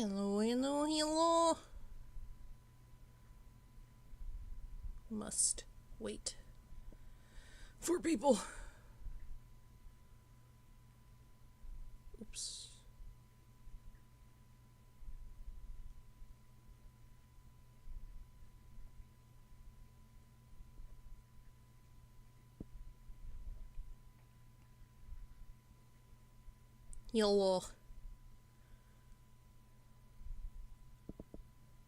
Hello, hello, hello. Must wait for people. Oops. Hello.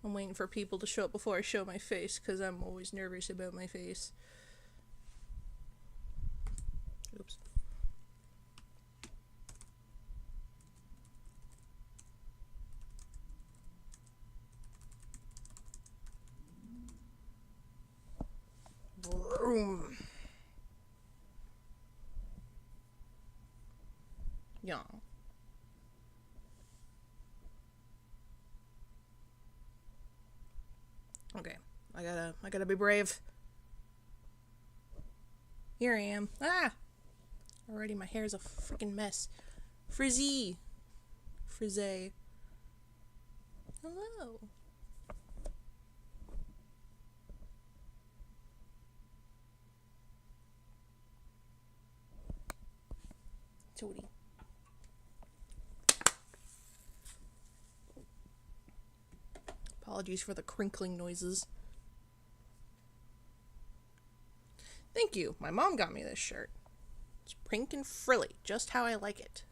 I'm waiting for people to show up before I show my face because I'm always nervous about my face. Oops. Vroom. Yeah. Okay. I gotta be brave. Here I am. Ah! Already my hair's a freaking mess. Frizzy. Frizzy. Hello. Tootie. Apologies for the crinkling noises. Thank you. My mom got me this shirt. It's pink and frilly, just how I like it.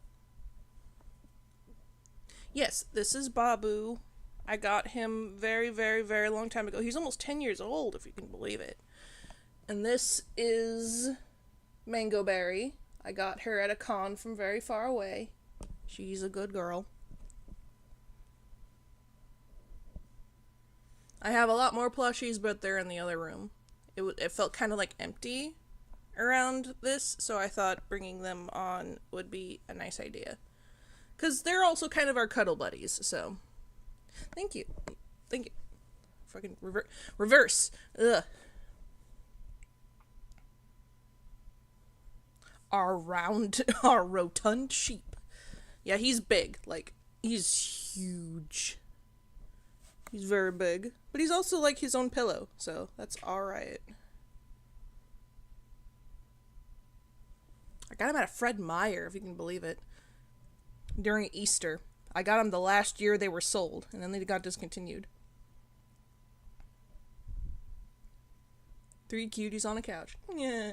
Yes, this is Babu. I got him very, very, very long time ago. He's almost 10 years old, if you can believe it. And this is Mango Berry. I got her at a con from very far away. She's a good girl. I have a lot more plushies, but they're in the other room. It felt kind of like empty around this, so I thought bringing them on would be a nice idea. Because they're also kind of our cuddle buddies, so. Thank you. Thank you. Fucking reverse. Ugh. Our rotund sheep. Yeah, he's big. Like, he's huge. He's very big. But he's also like his own pillow, so that's alright. I got him at a Fred Meyer, if you can believe it. During Easter. I got them the last year they were sold, and then they got discontinued. 3 cuties on a couch. Yeah.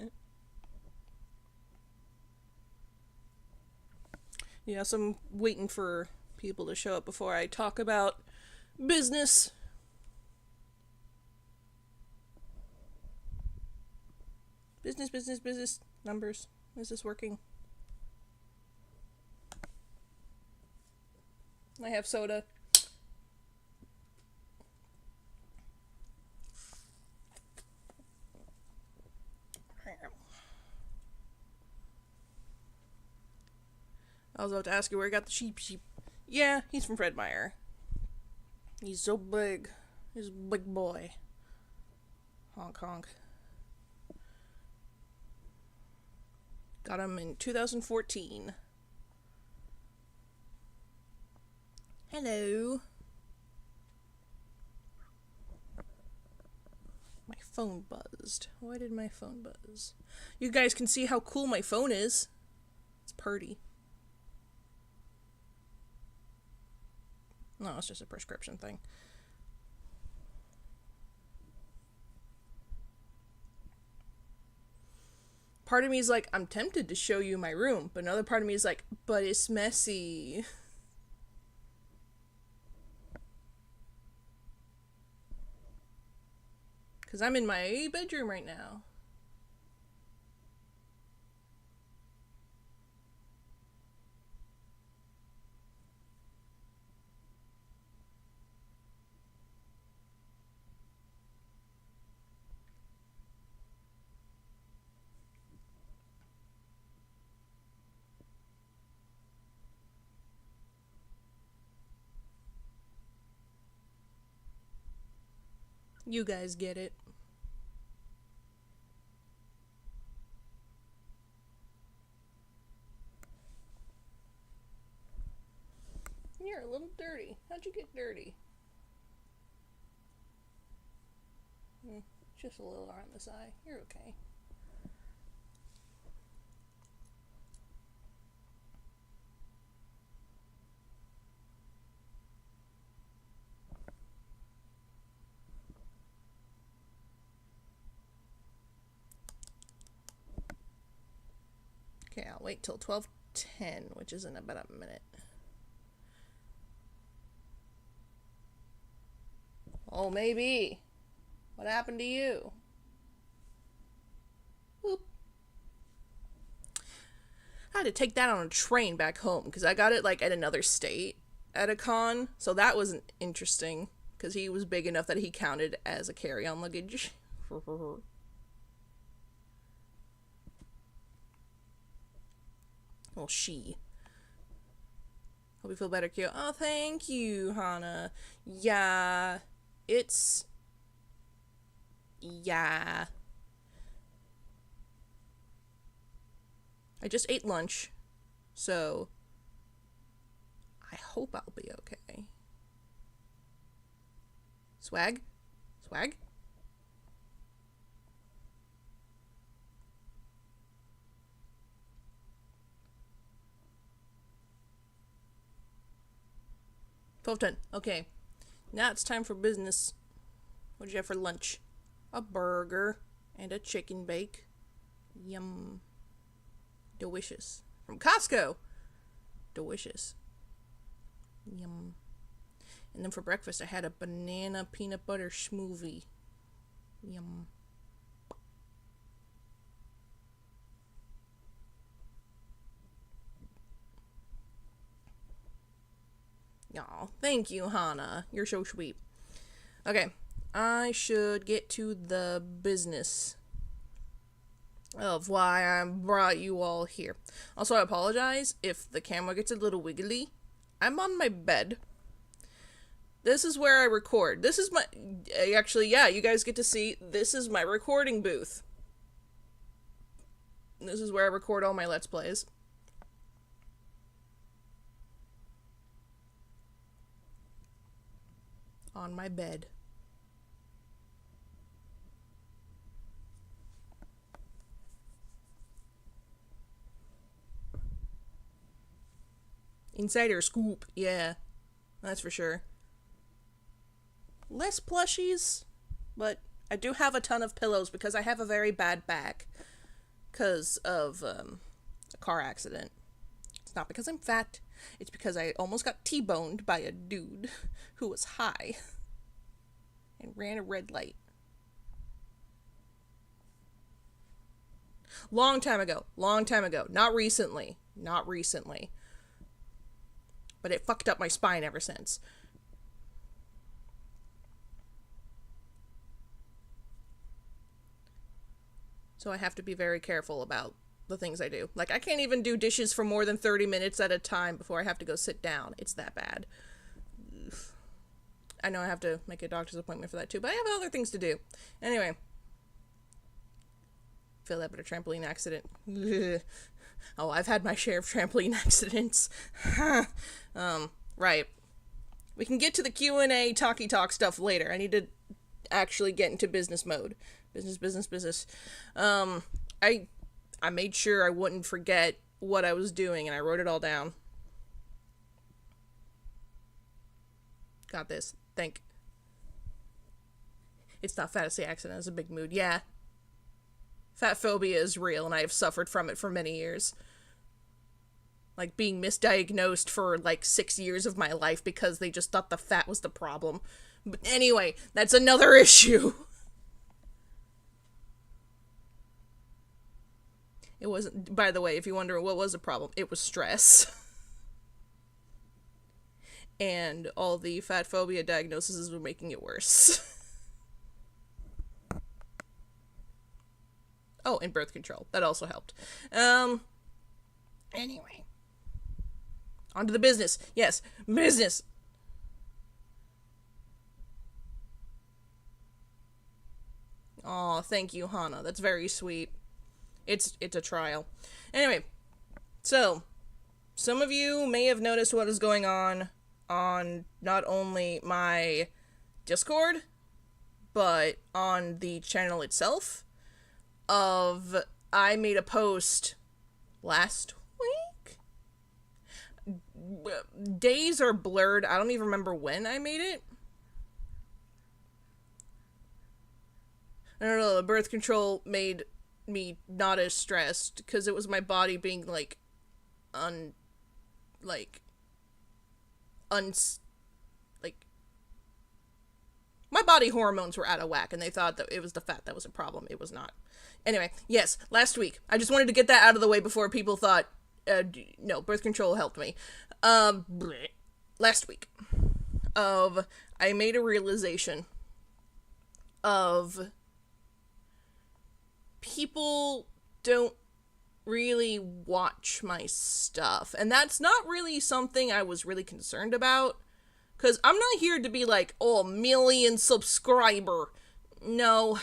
Yeah, so I'm waiting for people to show up before I talk about business. Business. Numbers. Is this working? I have soda. I was about to ask you where I got the sheep. Yeah, he's from Fred Meyer. He's so big. He's a big boy. Honk honk. Got him in 2014. Hello. My phone buzzed. Why did my phone buzz? You guys can see how cool my phone is. It's purty. No, it's just a prescription thing. Part of me is like, I'm tempted to show you my room, but another part of me is like, but it's messy. Because I'm in my bedroom right now. You guys get it. You're a little dirty. How'd you get dirty? Just a little on this eye. You're okay. Okay, I'll wait till 12:10, which is in about a minute. Oh, maybe. What happened to you? Whoop. I had to take that on a train back home because I got it like at another state at a con. So that was interesting because he was big enough that he counted as a carry-on luggage. Well, she. Hope you feel better, Kyo. Oh, thank you, Hana. Yeah. Yeah. I just ate lunch, so I hope I'll be okay. Swag? Swag? $12:10. Okay. Now it's time for business. What did you have for lunch? A burger and a chicken bake. Yum. Delicious. From Costco. Delicious. Yum. And then for breakfast I had a banana peanut butter smoothie. Yum. Aw, thank you, Hana. You're so sweet. Okay, I should get to the business of why I brought you all here. Also, I apologize if the camera gets a little wiggly. I'm on my bed. This is where I record. This is my... Actually, yeah, you guys get to see. This is my recording booth. This is where I record all my Let's Plays. On my bed. Insider scoop, yeah. That's for sure. Less plushies, but I do have a ton of pillows because I have a very bad back. Because of a car accident. It's not because I'm fat. It's because I almost got T-boned by a dude who was high and ran a red light. Long time ago. Not recently. But it fucked up my spine ever since. So I have to be very careful about the things I do. Like, I can't even do dishes for more than 30 minutes at a time before I have to go sit down. It's that bad. Oof. I know I have to make a doctor's appointment for that too, but I have other things to do. Anyway. Feel that, but a trampoline accident. Oh, I've had my share of trampoline accidents. Right. We can get to the Q&A talky talk stuff later. I need to actually get into business mode. Business. I made sure I wouldn't forget what I was doing, and I wrote it all down. Got this. Think. It's not fantasy accident, it's a big mood. Yeah. Fat phobia is real, and I have suffered from it for many years. Like, being misdiagnosed for, like, 6 years of my life because they just thought the fat was the problem. But anyway, that's another issue. It wasn't, by the way, if you wonder what was the problem, it was stress. And all the fat phobia diagnoses were making it worse. Oh, and birth control. That also helped. Anyway. On to the business. Yes, business. Aw, thank you, Hana. That's very sweet. It's a trial. Anyway, so, some of you may have noticed what is going on on not only my Discord, but on the channel itself of I made a post last week? Days are blurred. I don't even remember when I made it. I don't know, the birth control made me not as stressed because it was my body being like my body hormones were out of whack and they thought that it was the fat that was a problem. It was not. Anyway, yes, last week. I just wanted to get that out of the way before people thought, no, birth control helped me. Last week, I made a realization of people don't really watch my stuff. And that's not really something I was really concerned about. Because I'm not here to be like, oh, million subscriber. No.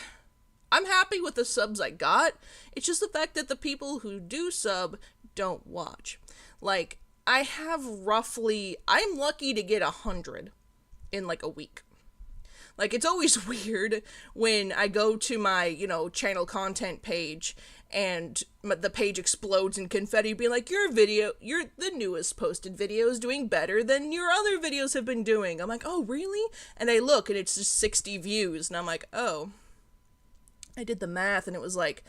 I'm happy with the subs I got. It's just the fact that the people who do sub don't watch. Like, I have roughly... I'm lucky to get 100 in, like, a week. Like, it's always weird when I go to my, channel content page and the page explodes in confetti, being like, the newest posted video is doing better than your other videos have been doing. I'm like, oh, really? And I look, and it's just 60 views, and I'm like, oh. I did the math, and it was like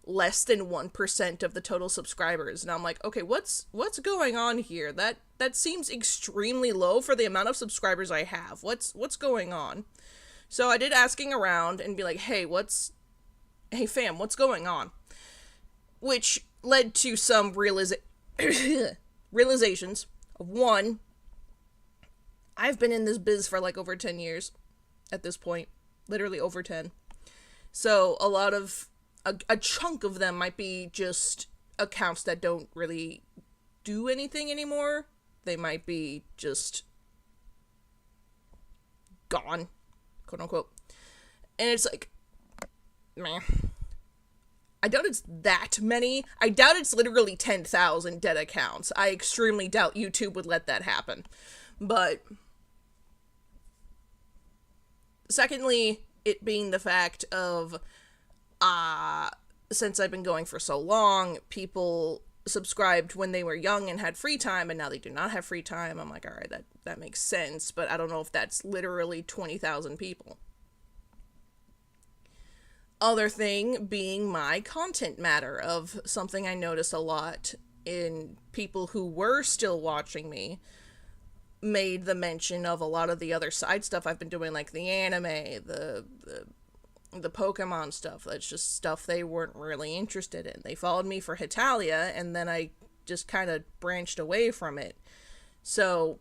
less than 1% of the total subscribers, and I'm like, okay, what's going on here? That seems extremely low for the amount of subscribers I have. What's going on? So I did asking around and be like, hey fam, what's going on? Which led to some realizations. One, I've been in this biz for like over 10 years at this point. Literally over 10. So a lot of, a chunk of them might be just accounts that don't really do anything anymore. They might be just gone, quote unquote. And it's like, meh. I doubt it's that many. I doubt it's literally 10,000 dead accounts. I extremely doubt YouTube would let that happen. But secondly, it being the fact of, since I've been going for so long, people subscribed when they were young and had free time, and now they do not have free time. I'm like, all right, that makes sense, but I don't know if that's literally 20,000 people. Other thing being my content matter of something I noticed a lot in people who were still watching me made the mention of a lot of the other side stuff I've been doing, like the anime, the Pokemon stuff. That's just stuff they weren't really interested in. They followed me for Hitalia, and then I just kind of branched away from it. So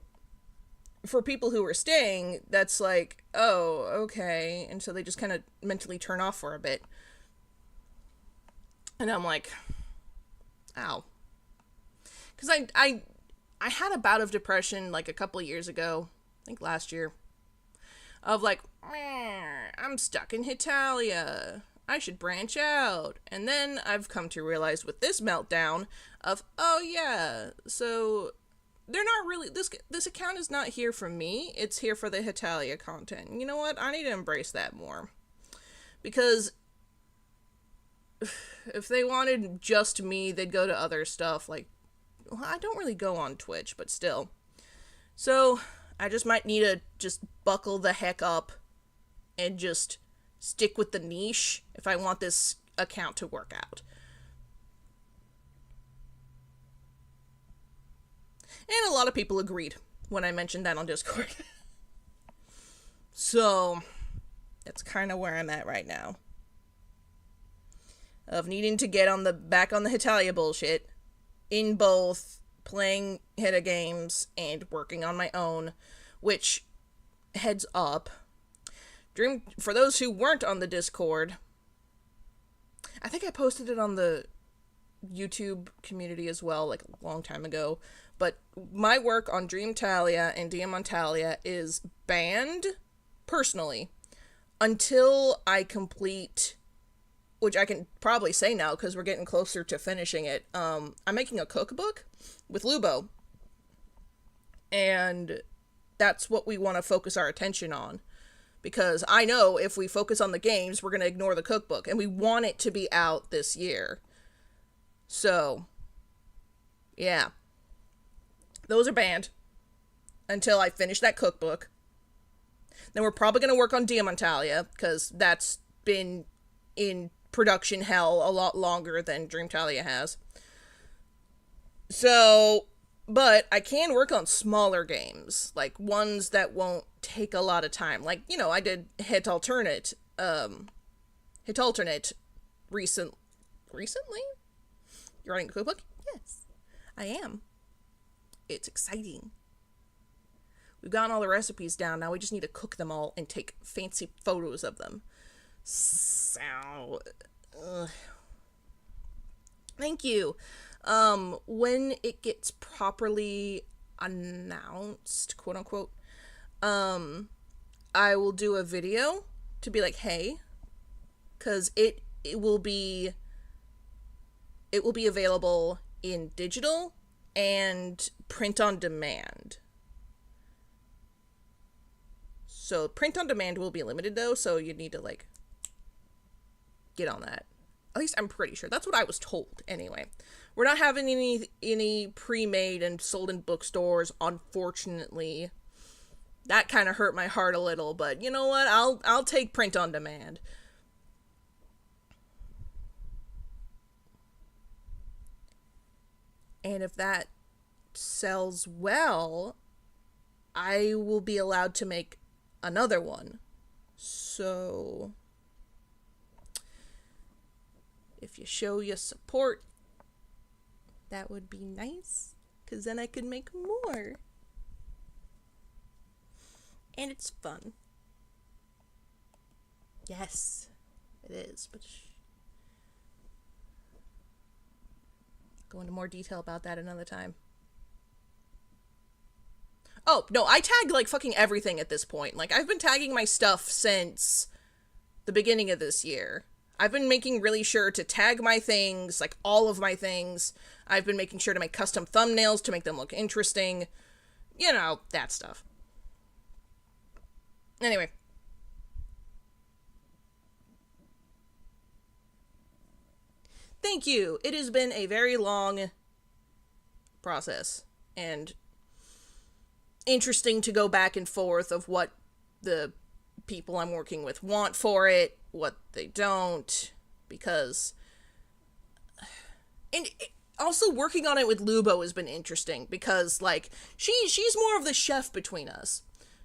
for people who are staying, that's like, oh, okay. And so they just kind of mentally turn off for a bit. And I'm like, ow. Because I had a bout of depression like a couple of years ago, I think last year, of like, I'm stuck in Hitalia. I should branch out. And then I've come to realize with this meltdown of, oh yeah, so they're not really, this account is not here for me, it's here for the Hitalia content. You know what? I need to embrace that more. Because if they wanted just me, they'd go to other stuff, like, well, I don't really go on Twitch, but still. So, I just might need to just buckle the heck up and just stick with the niche if I want this account to work out. And a lot of people agreed when I mentioned that on Discord. So, that's kind of where I'm at right now. Of needing to get back on the Hitalia bullshit in both playing Hita games and working on my own, which, heads up, for those who weren't on the Discord, I think I posted it on the YouTube community as well, like a long time ago, but my work on Dreamtalia and Diamantalia is banned, personally, until I complete, which I can probably say now because we're getting closer to finishing it. I'm making a cookbook with Lubo, and that's what we want to focus our attention on. Because I know if we focus on the games, we're going to ignore the cookbook. And we want it to be out this year. So, yeah. Those are banned until I finish that cookbook. Then we're probably going to work on Diamantalia, because that's been in production hell a lot longer than Dreamtalia has. So, but I can work on smaller games, like ones that won't take a lot of time. Like, you know, I did Hit Alternate recently? You're writing a cookbook? Yes, I am. It's exciting. We've gotten all the recipes down, now we just need to cook them all and take fancy photos of them. So, thank you. When it gets properly announced, quote unquote, I will do a video to be like, hey, because it will be available in digital and print on demand. So print on demand will be limited though, so you need to like get on that. At least I'm pretty sure. That's what I was told anyway. We're not having any pre-made and sold in bookstores, unfortunately. That kind of hurt my heart a little, but you know what? I'll take print on demand. And if that sells well, I will be allowed to make another one. So if you show your support, that would be nice, because then I could make more. And it's fun. Yes, it is, but go into more detail about that another time. Oh, no, I tag, like, fucking everything at this point. Like, I've been tagging my stuff since the beginning of this year. I've been making really sure to tag my things, like, all of my things. I've been making sure to make custom thumbnails to make them look interesting. You know, that stuff. Anyway. Thank you. It has been a very long process, and interesting to go back and forth of what the people I'm working with want for it, what they don't, because... And also working on it with Lubo has been interesting, because, like, she's more of the chef between us,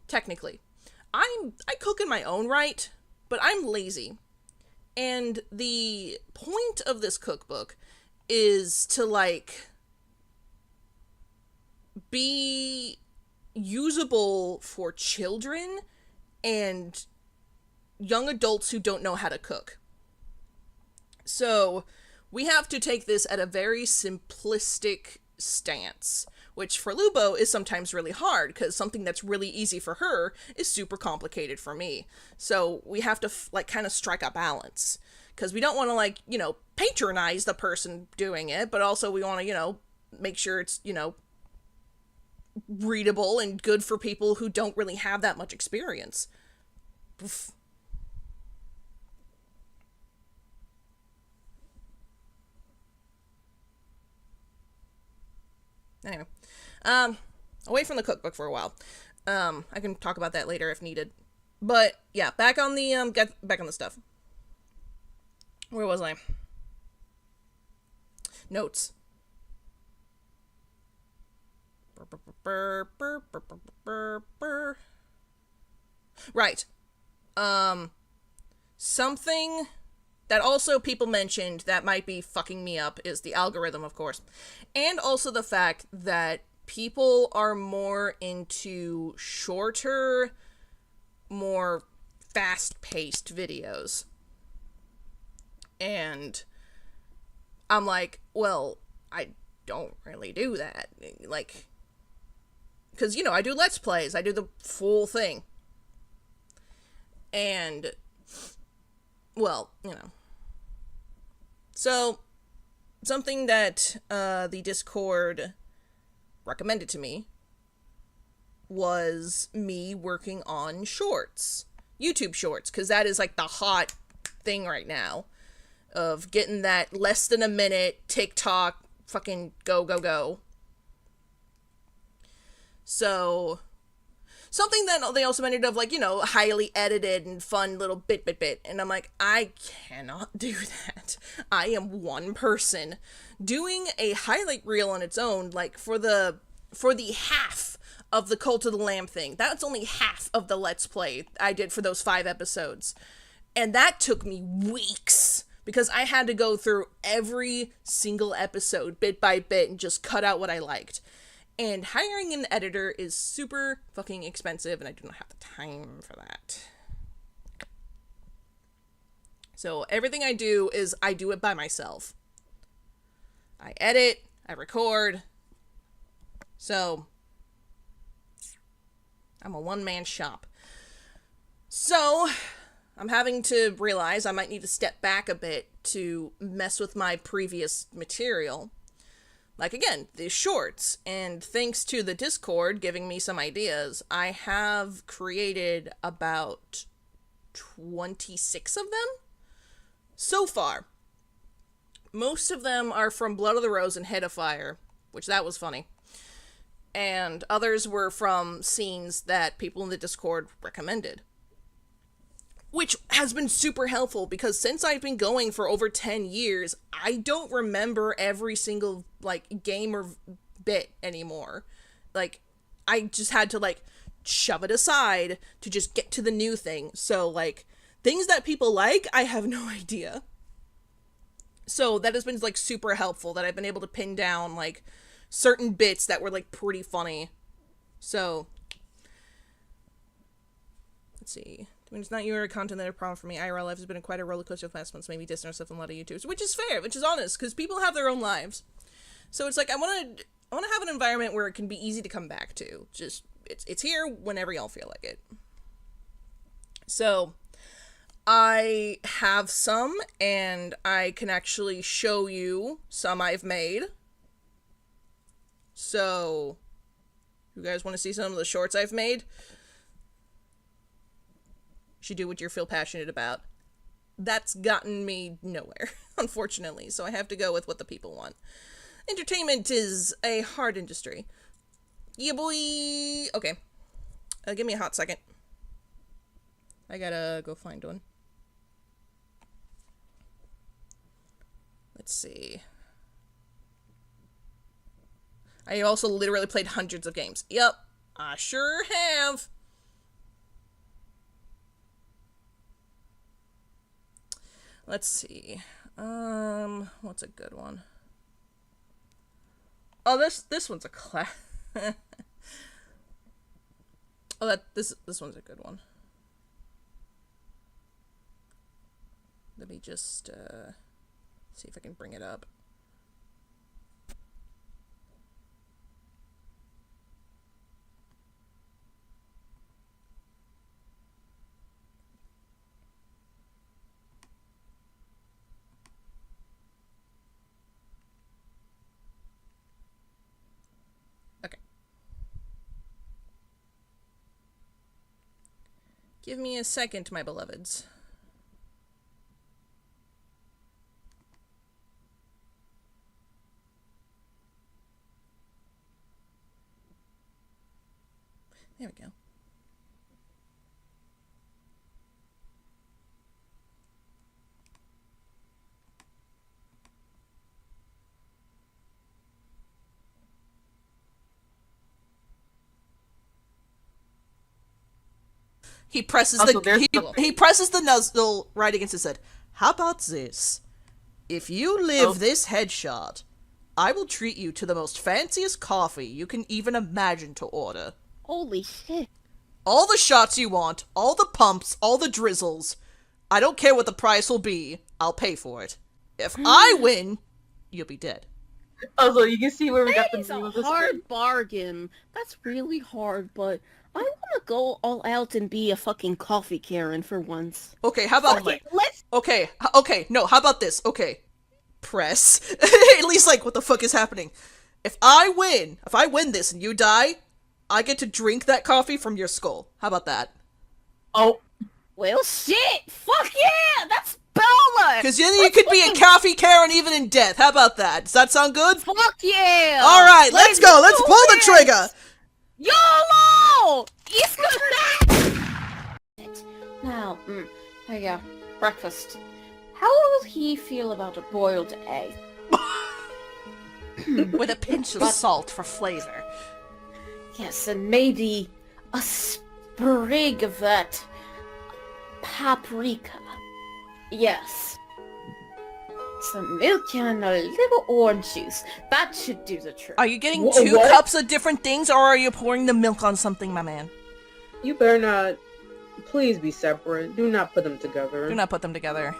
technically. I cook in my own right, but I'm lazy. And the point of this cookbook is to, like, be usable for children and young adults who don't know how to cook. So we have to take this at a very simplistic stance, which for Lubo is sometimes really hard, because something that's really easy for her is super complicated for me. So we have to, like, kind of strike a balance, because we don't want to, like, you know, patronize the person doing it, but also we want to, you know, make sure it's, you know, readable and good for people who don't really have that much experience. Oof. Anyway, away from the cookbook for a while. I can talk about that later if needed. But yeah, back on the get back on the stuff. Where was I? Notes. Right. Something that also people mentioned that might be fucking me up is the algorithm, of course. And also the fact that people are more into shorter, more fast-paced videos. And I'm like, well, I don't really do that. Like, because, you know, I do Let's Plays. I do the full thing. And, well, you know. So, something that the Discord recommended to me was me working on shorts. YouTube shorts, because that is like the hot thing right now. Of getting that less than a minute TikTok fucking go, go, go. So, something that they also mentioned of, like, you know, highly edited and fun little bit. And I'm like, I cannot do that. I am one person. Doing a highlight reel on its own, like, for the half of the Cult of the Lamb thing. That's only half of the Let's Play I did for those 5 episodes. And that took me weeks. Because I had to go through every single episode, bit by bit, and just cut out what I liked. And hiring an editor is super fucking expensive, and I do not have the time for that. So everything I do is I do it by myself. I edit, I record. So I'm a one-man shop. So I'm having to realize I might need to step back a bit to mess with my previous material. Like, again, these shorts, and thanks to the Discord giving me some ideas, I have created about 26 of them so far. Most of them are from Blood of the Rose and Head of Fire, which that was funny. And others were from scenes that people in the Discord recommended. Which has been super helpful, because since I've been going for over 10 years, I don't remember every single, like, game or bit anymore. Like, I just had to, like, shove it aside to just get to the new thing. So, like, things that people like, I have no idea. So that has been, like, super helpful, that I've been able to pin down, like, certain bits that were, like, pretty funny. So, let's see. I mean, it's not your content that a problem for me. IRL life has been quite a roller coaster of last months, maybe distance myself from a lot of YouTubers, which is fair, which is honest, because people have their own lives. So it's like, I want to have an environment where it can be easy to come back to. Just, it's here whenever y'all feel like it. So, I have some, and I can actually show you some I've made. So, you guys want to see some of the shorts I've made? Should do what you feel passionate about. That's gotten me nowhere, unfortunately, so I have to go with what the people want. Entertainment is a hard industry. Yeah, boy! Okay. Give me a hot second. I gotta go find one. Let's see. I also literally played hundreds of games. Yep, I sure have. Let's see. What's a good one? Oh, this one's a class. Oh, this one's a good one. Let me just see if I can bring it up. Give me a second, my beloveds. There we go. He presses he presses the nozzle right against his head. How about this? If you live this headshot, I will treat you to the most fanciest coffee you can even imagine to order. Holy shit. All the shots you want, all the pumps, all the drizzles. I don't care what the price will be, I'll pay for it. If I win, you'll be dead. Also, you can see where we got the That name of is this a hard bargain. That's really hard, but I want to go all out and be a fucking coffee Karen for once. Okay, how about... Okay, let's... Okay, no, how about this? Okay, press. At least, like, what the fuck is happening? If I win this and you die, I get to drink that coffee from your skull. How about that? Oh, Well, shit! Fuck yeah! That's baller! Because then you could be a coffee Karen even in death. How about that? Does that sound good? Fuck yeah! Alright, let's go! Let's pull the trigger! YOLO! East Coast. Now, there you go. Breakfast. How will he feel about a boiled egg? With a pinch of salt for flavor. Yes, and maybe a sprig of that paprika. Yes. Some milk and a little orange juice. That should do the trick. Are you getting Wha- two what? cups of different things, or are you pouring the milk on something, my man? you better not. Please be separate. Do not put them together. Do not put them together.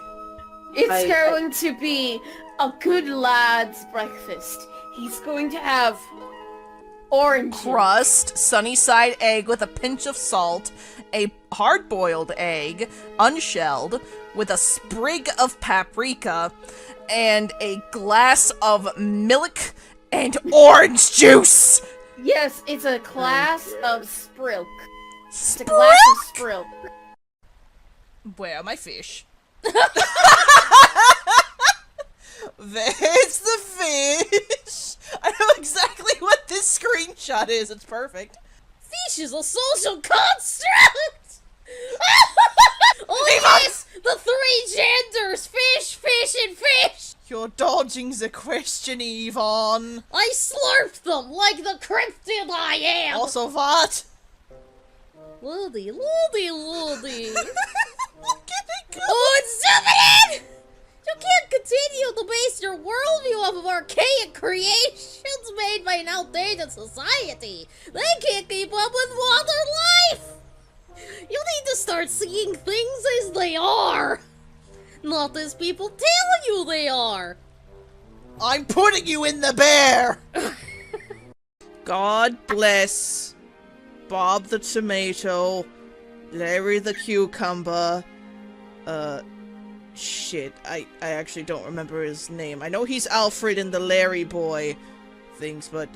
It's going to be a good lad's breakfast. He's going to have orange Crust, sunny side egg with a pinch of salt, a hard-boiled egg, unshelled, with a sprig of paprika, and a glass of milk and orange juice! Yes, it's a glass of sprilk. It's a glass of sprilk. Where are my fish? There's the fish! I know exactly what this screenshot is. It's perfect. Fish is a social construct! Oh yes! The three genders! Fish, fish, and fish! You're dodging the question, Yvonne. I slurped them like the cryptid I am! Also, what? Luldy, luldy, luldy. Look at it go. Oh, it's zooming in! You can't continue to base your worldview off of archaic creations made by an outdated society. They can't keep up with modern life! You need to start seeing things as they are! Not as people tell you they are! I'm putting you in the bear! God bless Bob the tomato, Larry the cucumber, shit, I actually don't remember his name. I know he's Alfred in the Larry Boy things, but,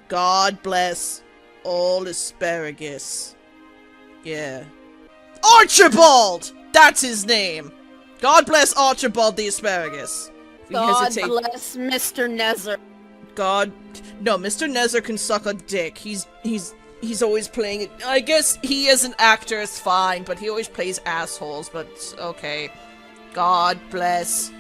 God bless all asparagus. Yeah. Archibald! That's his name! God bless Archibald the asparagus. If you God hesitate- bless Mr. Nezer. God, no, Mr. Nezer can suck a dick. He's always playing it. I guess he as an actor is fine, but he always plays assholes, but okay. God bless.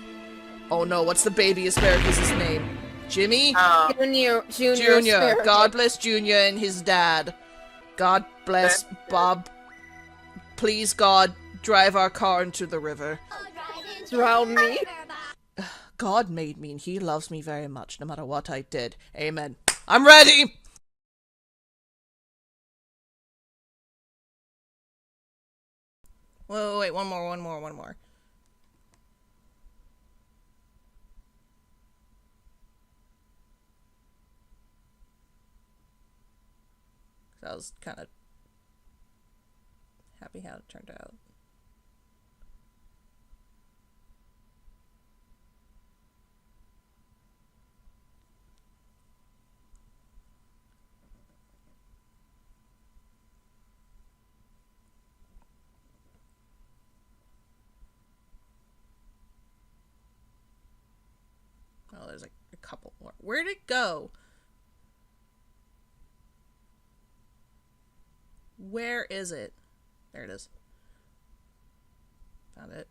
Oh no, what's the baby asparagus' name? Jimmy? Junior Junior. asparagus. God bless Junior and his dad. God bless Bob. Please, God, drive our car into the river. Drown me. God made me and he loves me very much, no matter what I did. Amen. I'm ready! Whoa, wait, one more. I was kind of happy how it turned out. Oh, there's like a couple more. Where'd it go? Where is it? There it is. Found it.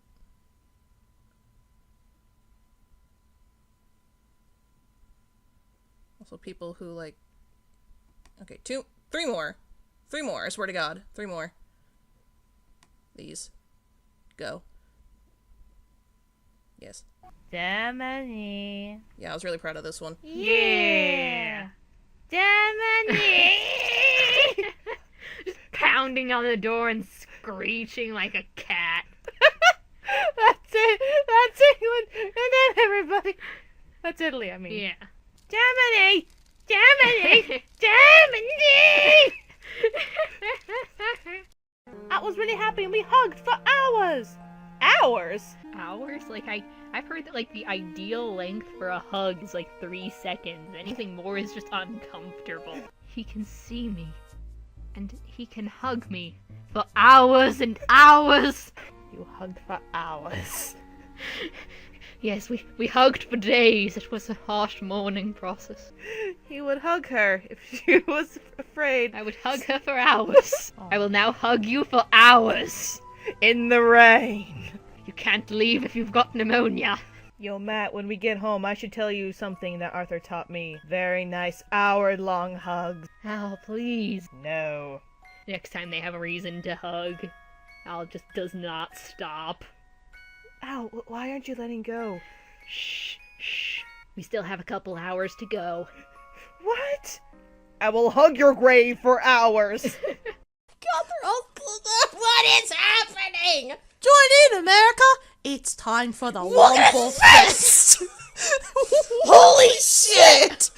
Also people who like... Okay, three more. I swear to God. 3 more. These. Go. Yes. Damani. Yeah, I was really proud of this one. Yeah. Damani. Just pounding on the door and screeching like a cat. That's it. That's England. And then everybody. That's Italy, I mean. Yeah. Damani. Damani. Damani. I was really happy and we hugged for hours. Hours? Hours? Like, I've heard that, like, the ideal length for a hug is, like, 3 seconds. Anything more is just uncomfortable. He can see me. and he can hug me for hours and hours. You hugged for hours. Yes, we hugged for days. It was a harsh mourning process. He would hug her if she was afraid. I would hug her for hours. I will now hug you for hours. In the rain. You can't leave if you've got pneumonia. Yo, Matt, when we get home, I should tell you something that Arthur taught me. Very nice hour-long hugs. Al, please. No. Next time they have a reason to hug, Al just does not stop. Ow, why aren't you letting go? Shh, shh. We still have a couple hours to go. What? I will hug your grave for hours. What is happening? Join in, America! It's time for the Look at Wumble his face! Fest! Holy shit!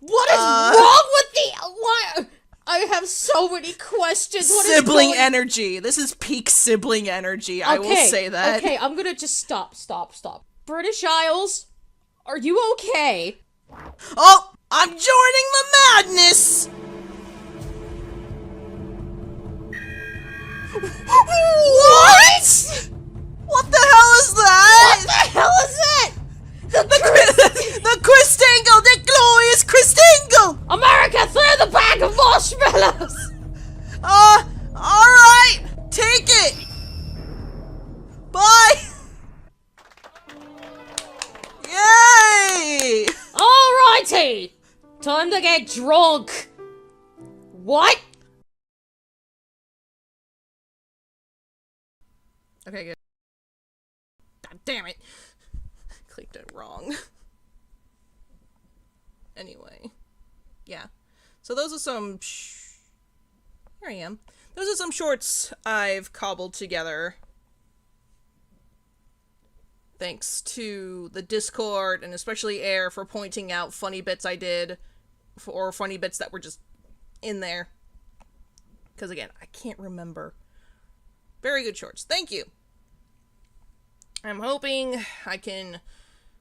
What is wrong with the... What? I have so many questions. What is Sibling going... energy. This is peak sibling energy, I will say that. Okay, I'm gonna just stop. British Isles, are you okay? Oh! I'm joining the madness! What? What the hell is that? What the hell is that? The Christangle! The glorious Christangle! America, throw the bag of marshmallows! Alright! Take it! Bye! Yay! Alrighty! Time to get drunk! What? Okay, good. God damn it. Clicked it wrong. Anyway. Yeah. So those are some here I am. Those are some shorts I've cobbled together. Thanks to the Discord, and especially Air, for pointing out funny bits I did, or funny bits that were just in there. Because again, I can't remember. Very good shorts. Thank you. I'm hoping I can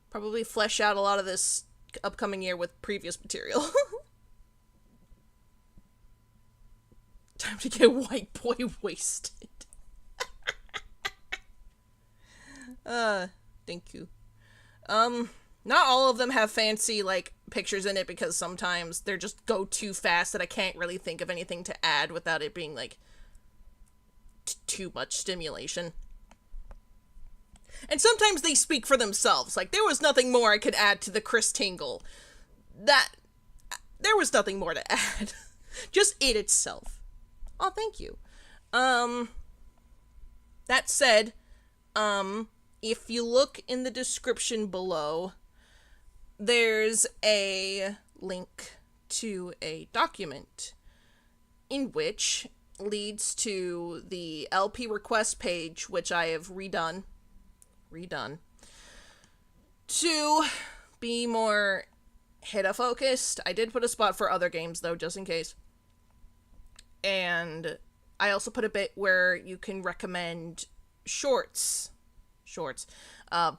probably flesh out a lot of this upcoming year with previous material. Time to get white boy wasted. Thank you. Not all of them have fancy, like, pictures in it, because sometimes they just go too fast that I can't really think of anything to add without it being, like, too much stimulation. And sometimes they speak for themselves. Like, there was nothing more I could add to the Chris Tingle. There was nothing more to add. Just it itself. Oh, thank you. That said, if you look in the description below, there's a link to a document in which leads to the LP request page, which I have redone to be more HITA focused. I did put a spot for other games though, just in case. And I also put a bit where you can recommend shorts,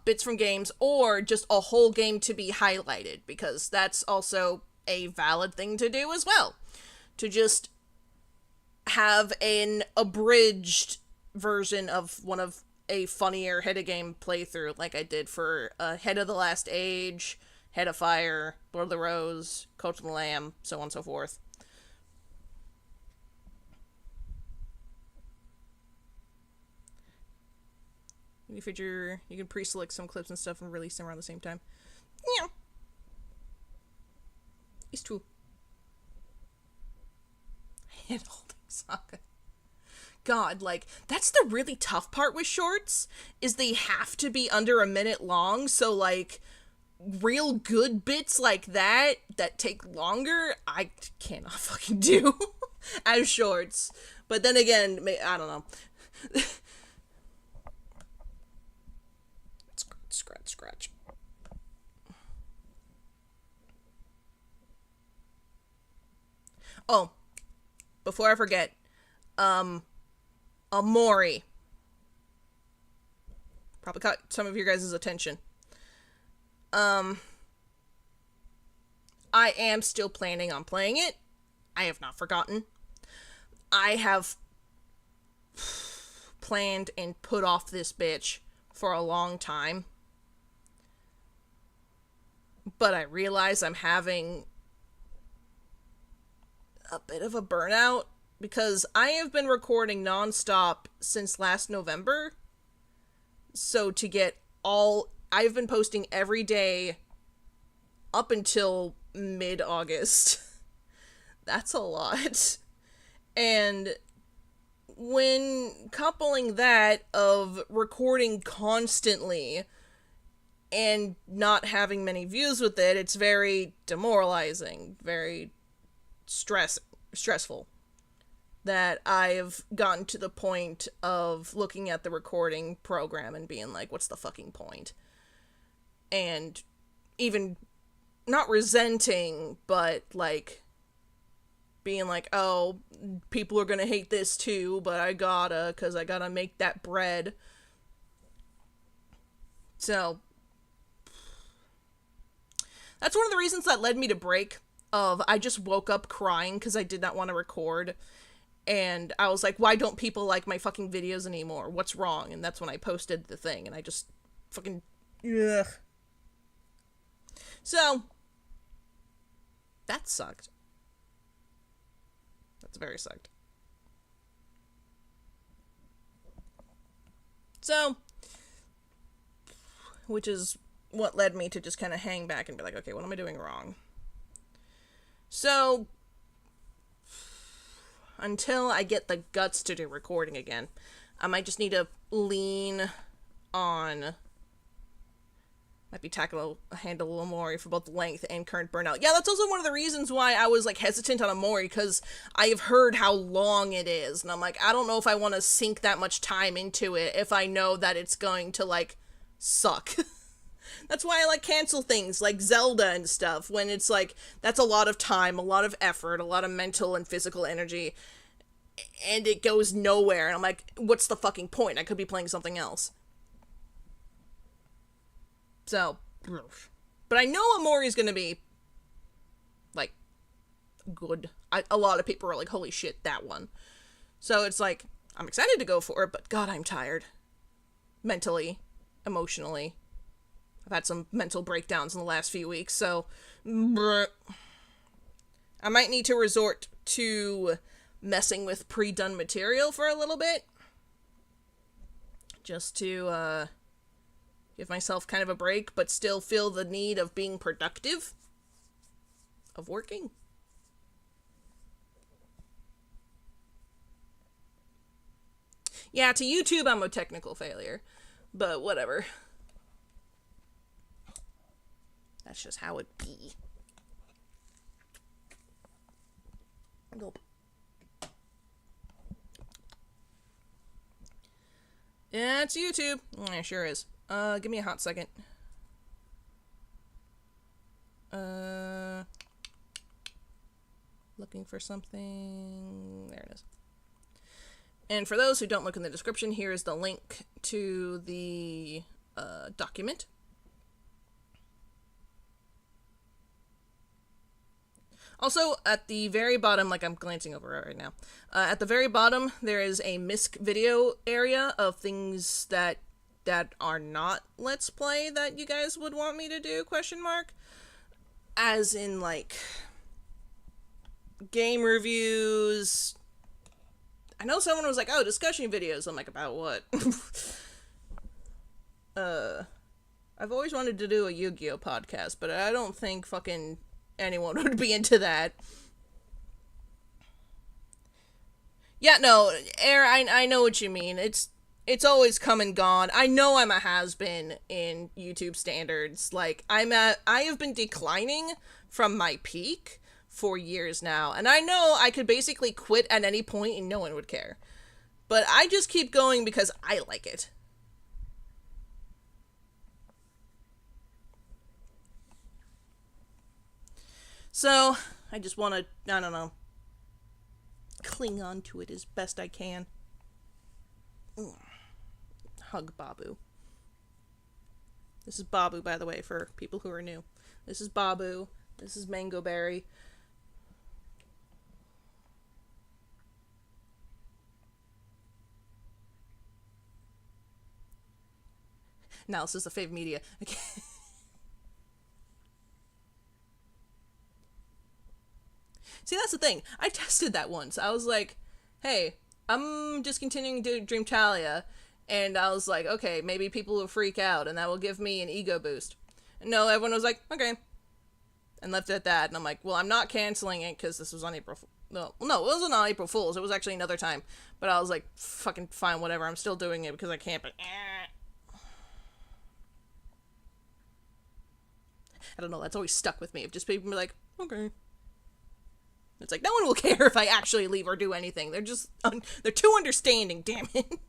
bits from games, or just a whole game to be highlighted, because that's also a valid thing to do as well. To just have an abridged version of one of a funnier HITA game playthrough, like I did for Head of the Last Age, Head of Fire, Lord of the Rose, Coach of the Lamb, so on and so forth. You can pre-select some clips and stuff and release them around the same time. Yeah. It's true. Hand-holding saga. God, like, that's the really tough part with shorts, is they have to be under a minute long, so, like, real good bits like that take longer, I cannot fucking do as shorts. But then again, I don't know. Scratch. Oh, before I forget, Amori. Probably caught some of your guys' attention. I am still planning on playing it. I have not forgotten. I have planned and put off this bitch for a long time. But I realize I'm having a bit of a burnout because I have been recording nonstop since last November. So to get I've been posting every day up until mid-August. That's a lot. And when coupling that of recording constantly and not having many views with it, it's very demoralizing, very stressful. That I've gotten to the point of looking at the recording program and being like, what's the fucking point? And even not resenting, but like being like, oh, people are gonna hate this too, but I gotta, cause I gotta make that bread. So that's one of the reasons that led me to break. I just woke up crying because I did not want to record. And I was like, why don't people like my fucking videos anymore? What's wrong? And that's when I posted the thing, and I just fucking... Ugh. So, that sucked. That's very sucked. So, which is what led me to just kind of hang back and be like, okay, what am I doing wrong? So, until I get the guts to do recording again, I might just need to lean on... Might be tackle a handle a little more for both length and current burnout. Yeah, that's also one of the reasons why I was, like, hesitant on Amori, because I have heard how long it is, and I'm like, I don't know if I want to sink that much time into it if I know that it's going to, like, suck. That's why I, like, cancel things, like Zelda and stuff, when it's, like, that's a lot of time, a lot of effort, a lot of mental and physical energy, and it goes nowhere, and I'm like, what's the fucking point? I could be playing something else. So, but I know Amori's gonna be, like, good. A lot of people are like, holy shit, that one. So it's like, I'm excited to go for it, but God, I'm tired. Mentally, emotionally. I've had some mental breakdowns in the last few weeks, so I might need to resort to messing with pre-done material for a little bit. Just to, give myself kind of a break, but still feel the need of being productive. Of working. Yeah, to YouTube, I'm a technical failure. But whatever. That's just how it be. Nope. Yeah, it's YouTube. It sure is. Give me a hot second. Looking for something. There it is. And for those who don't look in the description, here is the link to the document. Also, at the very bottom, like I'm glancing over it right now, at the very bottom, there is a misc video area of things that are not Let's Play that you guys would want me to do, question mark? As in, like, game reviews. I know someone was like, oh, discussion videos. I'm like, about what? I've always wanted to do a Yu-Gi-Oh podcast, but I don't think fucking anyone would be into that. Yeah, no, Air, I know what you mean. It's always come and gone. I know I'm a has-been in YouTube standards. Like, I have been declining from my peak for years now. And I know I could basically quit at any point and no one would care. But I just keep going because I like it. So, I just want to, I don't know, cling on to it as best I can. Hug Babu. This is Babu, by the way, for people who are new. This is Babu. This is Mango Berry. Analysis of fave media. Okay. See, that's the thing. I tested that once. I was like, hey, I'm discontinuing Dreamtalia. And I was like, okay, maybe people will freak out and that will give me an ego boost. No, everyone was like, okay. And left it at that. And I'm like, well, I'm not canceling it because this was on April Fool's. No, it wasn't on April Fool's. It was actually another time. But I was like, fucking fine, whatever. I'm still doing it because I can't, but... I don't know, that's always stuck with me. If just people be like, okay. It's like, no one will care if I actually leave or do anything. They're just, they're too understanding, damn it.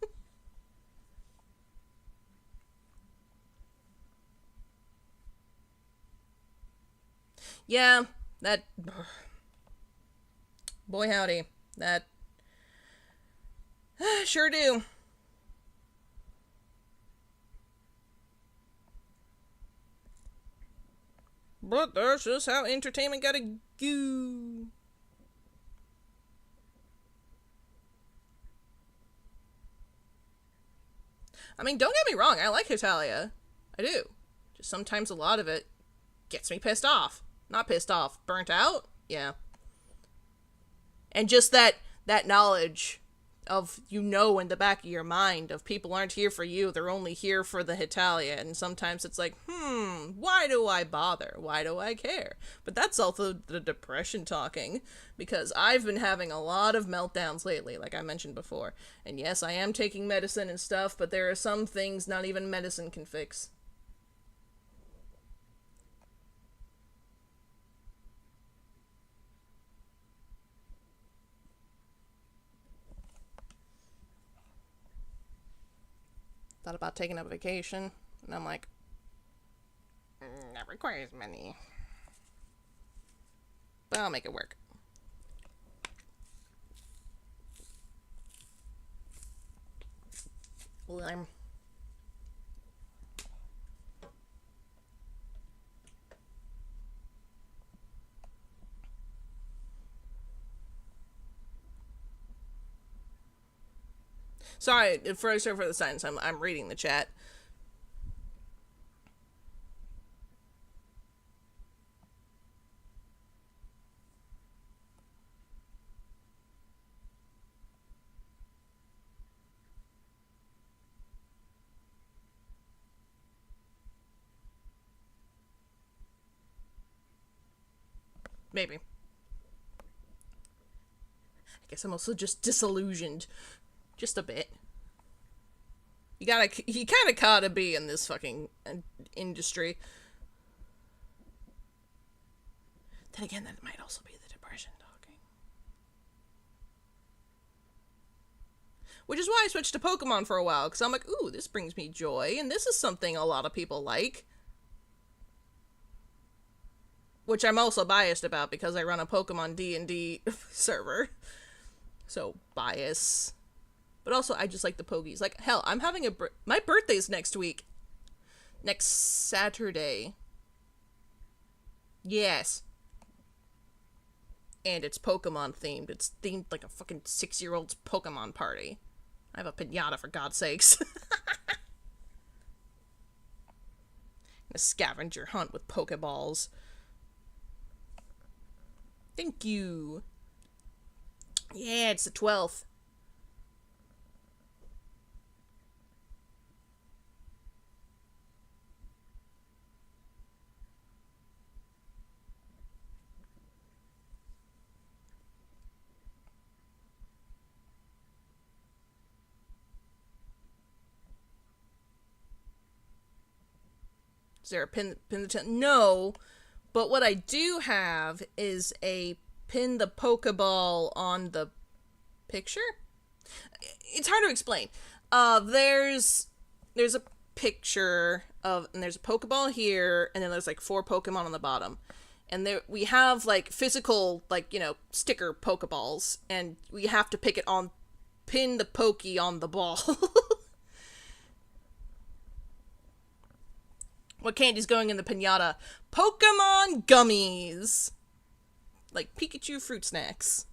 Yeah, that... Boy howdy. That... Sure do. But that's just how entertainment gotta go. I mean, don't get me wrong, I like Hitalia. I do. Just sometimes a lot of it gets me pissed off. Not pissed off, burnt out? Yeah. And just that knowledge of, in the back of your mind of people aren't here for you, they're only here for the Hitalia. And sometimes it's like, why do I bother? Why do I care? But that's also the depression talking, because I've been having a lot of meltdowns lately, like I mentioned before. And yes, I am taking medicine and stuff, but there are some things not even medicine can fix. Thought about taking a vacation, and I'm like, that requires money. But I'll make it work. Lime. Sorry for the silence. I'm reading the chat. Maybe. I guess I'm also just disillusioned. Just a bit. You kinda gotta be in this fucking industry. Then again, that might also be the depression talking. Which is why I switched to Pokemon for a while, because I'm like, ooh, this brings me joy, and this is something a lot of people like. Which I'm also biased about, because I run a Pokemon D&D server. So, bias. But also, I just like the Pogies. Like, hell, I'm having my birthday's next week. Next Saturday. Yes. And it's Pokemon themed. It's themed like a fucking 6-year-old's Pokemon party. I have a piñata, for God's sakes. A scavenger hunt with Pokeballs. Thank you. Yeah, it's the 12th. Is there a pin the tent? No, but what I do have is a pin the Pokeball on the picture. It's hard to explain. There's a picture of, and there's a Pokeball here, and then there's like 4 Pokemon on the bottom, and there we have like physical, like, sticker Pokeballs, and we have to pin the Pokey on the ball. What candy's going in the piñata? Pokemon gummies! Like Pikachu fruit snacks.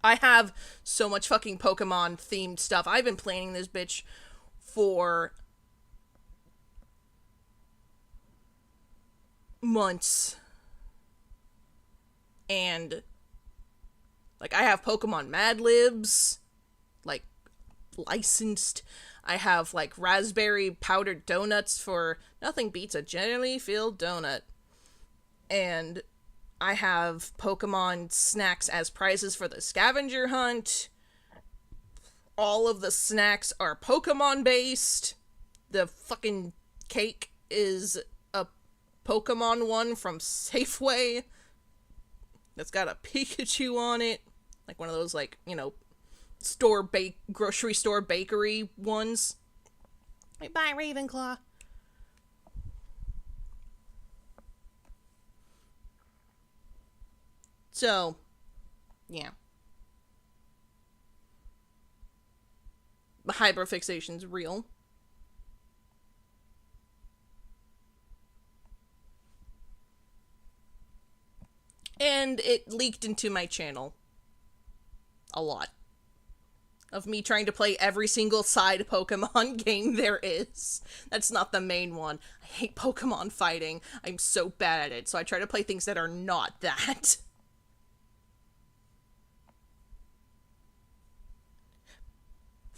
I have so much fucking Pokemon themed stuff. I've been planning this bitch for months. And like I have Pokemon Mad Libs, like licensed. I have like raspberry powdered donuts for nothing beats a generally filled donut. And I have Pokemon snacks as prizes for the scavenger hunt. All of the snacks are Pokemon based. The fucking cake is a Pokemon one from Safeway that's got a Pikachu on it. Like one of those, like, you know, grocery store bakery ones. Like, bye, Ravenclaw. So, yeah. The hyperfixation's real. And it leaked into my channel. A lot. Of me trying to play every single side Pokemon game there is. That's not the main one. I hate Pokemon fighting. I'm so bad at it, so I try to play things that are not that.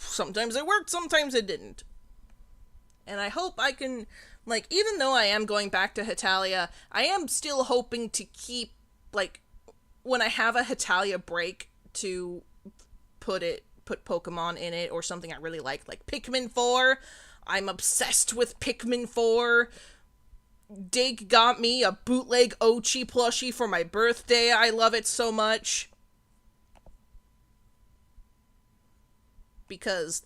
Sometimes it worked, sometimes it didn't. And I hope I can, like, even though I am going back to Hitalia, I am still hoping to keep, like, when I have a Hitalia break, to put Pokemon in it or something I really like Pikmin 4. I'm obsessed with Pikmin 4. Dig got me a bootleg Ochi plushie for my birthday. I love it so much. Because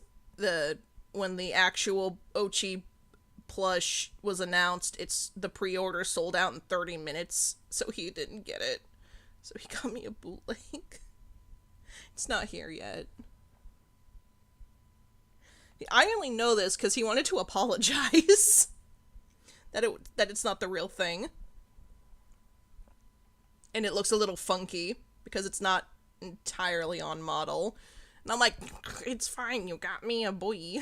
when the actual Ochi plush was announced, the pre-order sold out in 30 minutes, so he didn't get it. So he got me a bootleg. It's not here yet. I only know this because he wanted to apologize that it's not the real thing. And it looks a little funky because it's not entirely on model. And I'm like, it's fine, you got me a boy.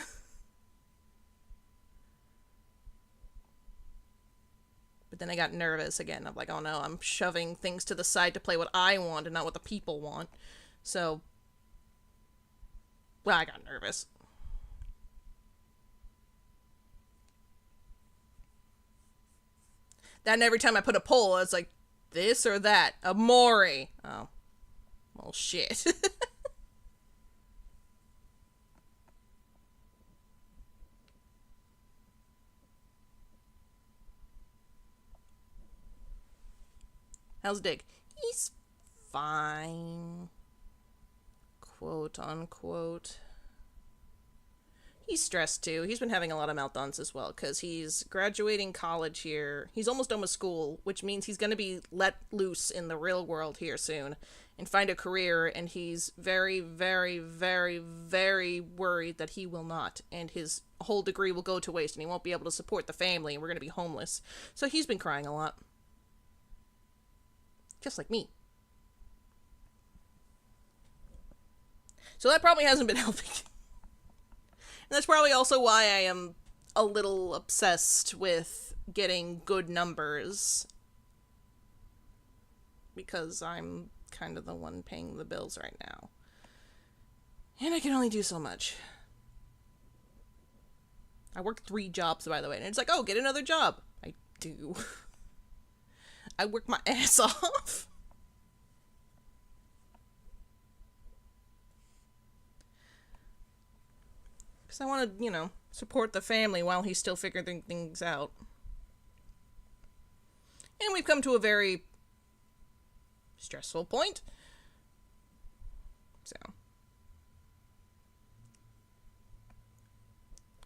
But then I got nervous again. I'm like, oh no, I'm shoving things to the side to play what I want and not what the people want. So, well, I got nervous. Then every time I put a poll, I was like, this or that? Amore. Oh. Well, shit. How's Dig? He's fine. Quote unquote. He's stressed too. He's been having a lot of meltdowns as well because he's graduating college here. He's almost done with school, which means he's going to be let loose in the real world here soon and find a career, and he's very, very, very, very worried that he will not, and his whole degree will go to waste and he won't be able to support the family and we're going to be homeless. So he's been crying a lot. Just like me. So that probably hasn't been helping. And that's probably also why I am a little obsessed with getting good numbers. Because I'm kind of the one paying the bills right now. And I can only do so much. I work 3 jobs, by the way, and it's like, oh, get another job. I do. I work my ass off. Because I want to, you know, support the family while he's still figuring things out. And we've come to a very stressful point. So.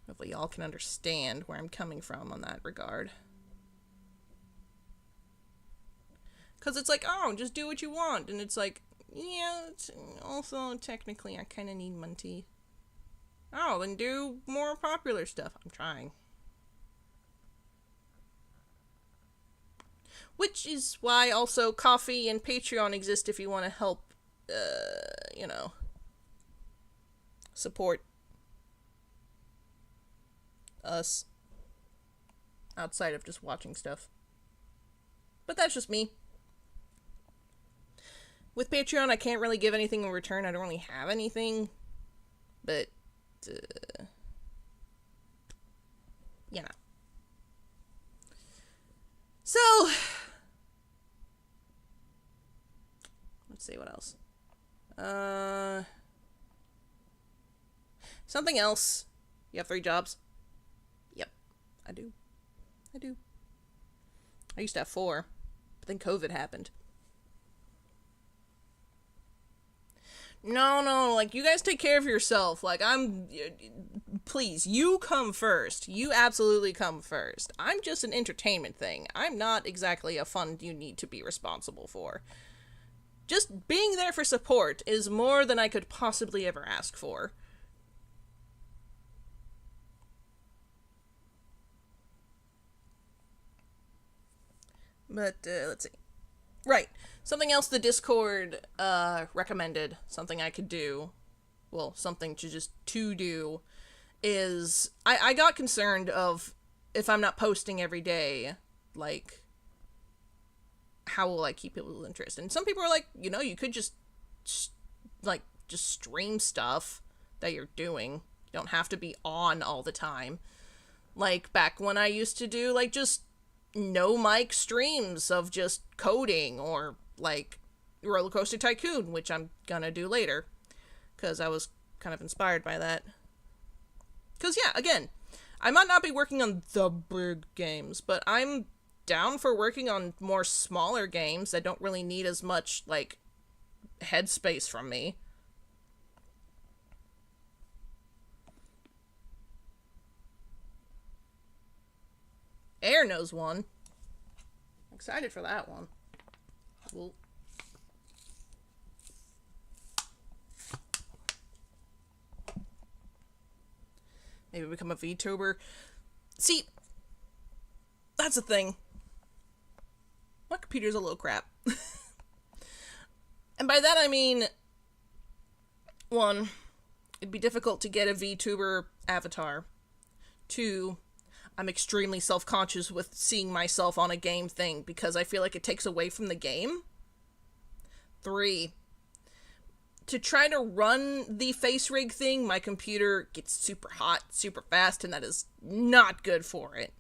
Hopefully y'all can understand where I'm coming from on that regard. Because it's like, oh, just do what you want. And it's like, yeah, it's also technically I kind of need money. Oh, then do more popular stuff. I'm trying. Which is why also Coffee and Patreon exist if you want to help you know, support us outside of just watching stuff. But that's just me. With Patreon, I can't really give anything in return. I don't really have anything. But, you know. So, let's see what else. Something else. You have 3 jobs? Yep, I do. I used to have 4, but then COVID happened. No, like, you guys take care of yourself. Like, please, you come first. You absolutely come first. I'm just an entertainment thing. I'm not exactly a fund you need to be responsible for. Just being there for support is more than I could possibly ever ask for. But, let's see. Right. Something else the Discord, recommended, something I could do, well, something to do, is, I got concerned of, if I'm not posting every day, like, how will I keep people's interest? And some people are like, you know, you could just stream stuff that you're doing. You don't have to be on all the time. Like, back when I used to do, like, just no mic streams of just coding, or like Roller Coaster Tycoon, which I'm gonna do later, because I was kind of inspired by that. Because, yeah, again, I might not be working on the big games, but I'm down for working on more smaller games that don't really need as much, like, headspace from me. Air knows one. Excited for that one. Well, maybe become a VTuber. See, that's the thing. My computer's a little crap. And by that I mean, 1, it'd be difficult to get a VTuber avatar. 2, I'm extremely self-conscious with seeing myself on a game thing because I feel like it takes away from the game. 3, to try to run the face rig thing, my computer gets super hot, super fast, and that is not good for it.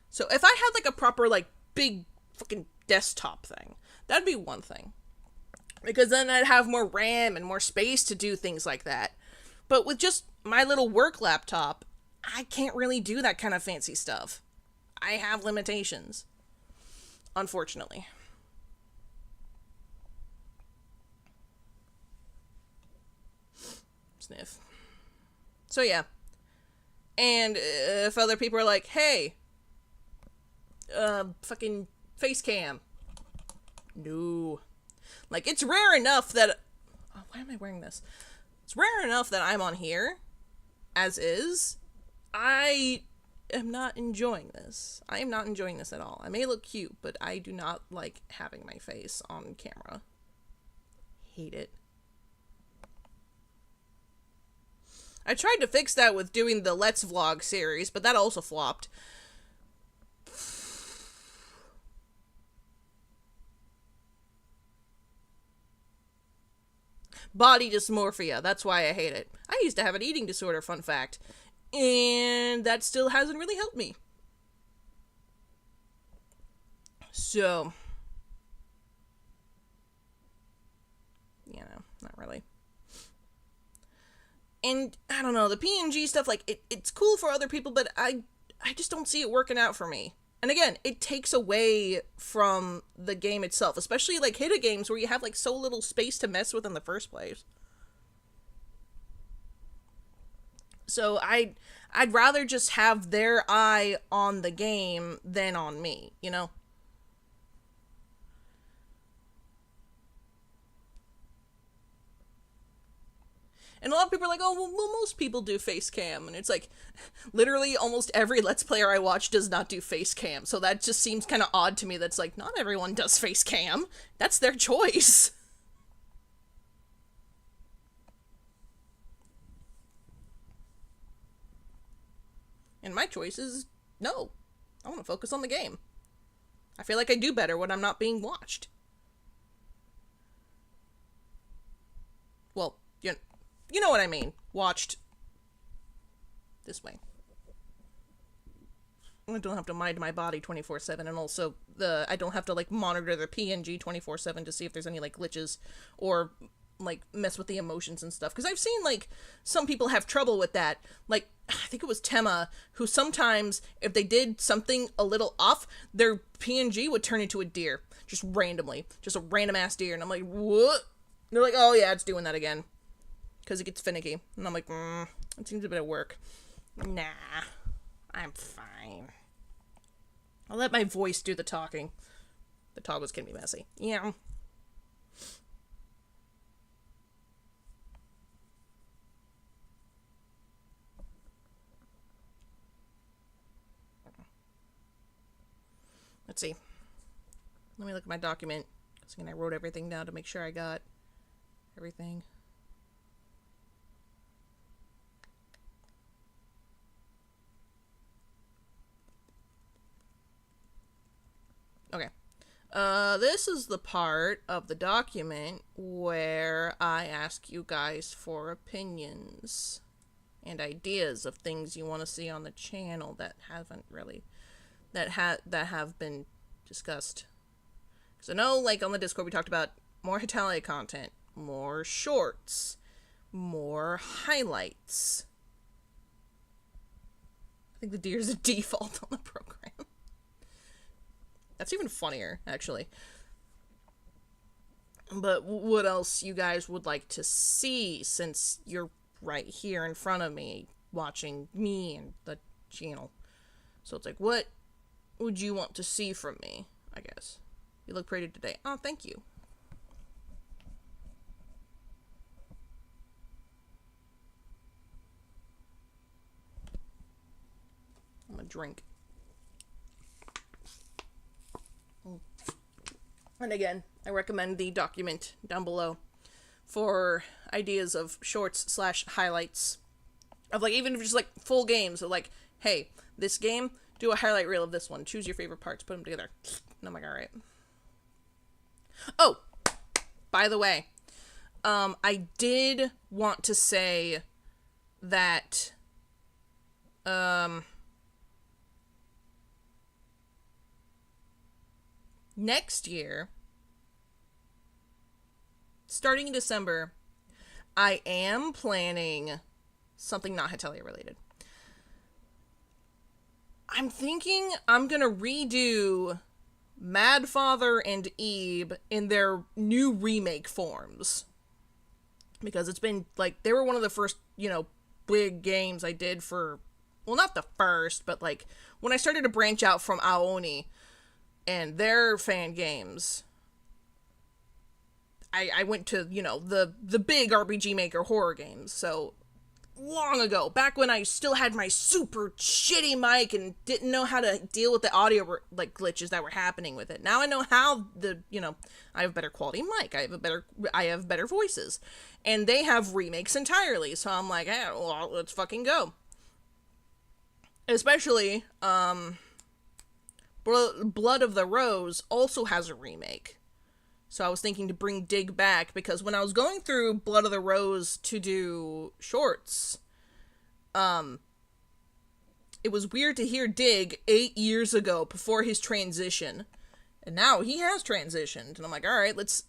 So if I had, like, a proper, like, big fucking desktop thing, that'd be one thing. Because then I'd have more RAM and more space to do things like that. But with just my little work laptop, I can't really do that kind of fancy stuff. I have limitations. Unfortunately. Sniff. So yeah. And if other people are like, hey, fucking face cam. No. Like, it's rare enough that... Oh, why am I wearing this? It's rare enough that I'm on here, as is. I am not enjoying this. I am not enjoying this at all. I may look cute, but I do not like having my face on camera. Hate it. I tried to fix that with doing the Let's Vlog series, but that also flopped. Body dysmorphia, that's why I hate it. I used to have an eating disorder, fun fact. And that still hasn't really helped me. So, you know, not really. And, I don't know, the PNG stuff, like, it's cool for other people, but I just don't see it working out for me. And again, it takes away from the game itself, especially, like, hidden games where you have, like, so little space to mess with in the first place. So I'd rather just have their eye on the game than on me, you know? And a lot of people are like, oh, well, most people do face cam. And it's like, literally almost every Let's Player I watch does not do face cam. So that just seems kind of odd to me. That's like, not everyone does face cam. That's their choice. And my choice is no. I want to focus on the game. I feel like I do better when I'm not being watched. Well, you know what I mean. Watched this way. I don't have to mind my body 24/7, and also I don't have to like monitor the PNG 24/7 to see if there's any like glitches or like mess with the emotions and stuff. Because I've seen like some people have trouble with that. Like I think it was Tema who sometimes if they did something a little off, their PNG would turn into a deer just randomly, just a random ass deer, and I'm like, what? And they're like, oh yeah, it's doing that again because it gets finicky, and I'm like, it seems a bit of work. Nah, I'm fine. I'll let my voice do the talking. The toggles can be messy. Yeah. Let's see. Let me look at my document. Because again, I wrote everything down to make sure I got everything. Okay. This is the part of the document where I ask you guys for opinions and ideas of things you want to see on the channel that haven't really, that have been discussed. Because I know, like, on the Discord we talked about more Hitalia content, more shorts, more highlights. I think the deer is a default on the program. That's even funnier, actually. But what else you guys would like to see, since you're right here in front of me, watching me and the channel? So it's like, what would you want to see from me, I guess? You look pretty today. Oh, thank you. I'm gonna drink. And again, I recommend the document down below for ideas of shorts / highlights of like even just like full games of like, hey, this game, do a highlight reel of this one. Choose your favorite parts, put them together. And I'm like, all right. Oh, by the way, I did want to say that, next year, starting in December, I am planning something not Hetalia related. I'm thinking I'm gonna redo Mad Father and Ebe in their new remake forms. Because it's been, like, they were one of the first, big games I did for, well, not the first, but, like, when I started to branch out from Aoni and their fan games, I went to, the big RPG Maker horror games. So, long ago, back when I still had my super shitty mic and didn't know how to deal with the audio, like, glitches that were happening with it. Now I know how I have better quality mic, I have better voices. And they have remakes entirely, so I'm like, hey, well, let's fucking go. Especially, Blood of the Rose also has a remake. So I was thinking to bring Dig back, because when I was going through Blood of the Rose to do shorts, it was weird to hear Dig 8 years ago before his transition. And now he has transitioned. And I'm like, alright, let's...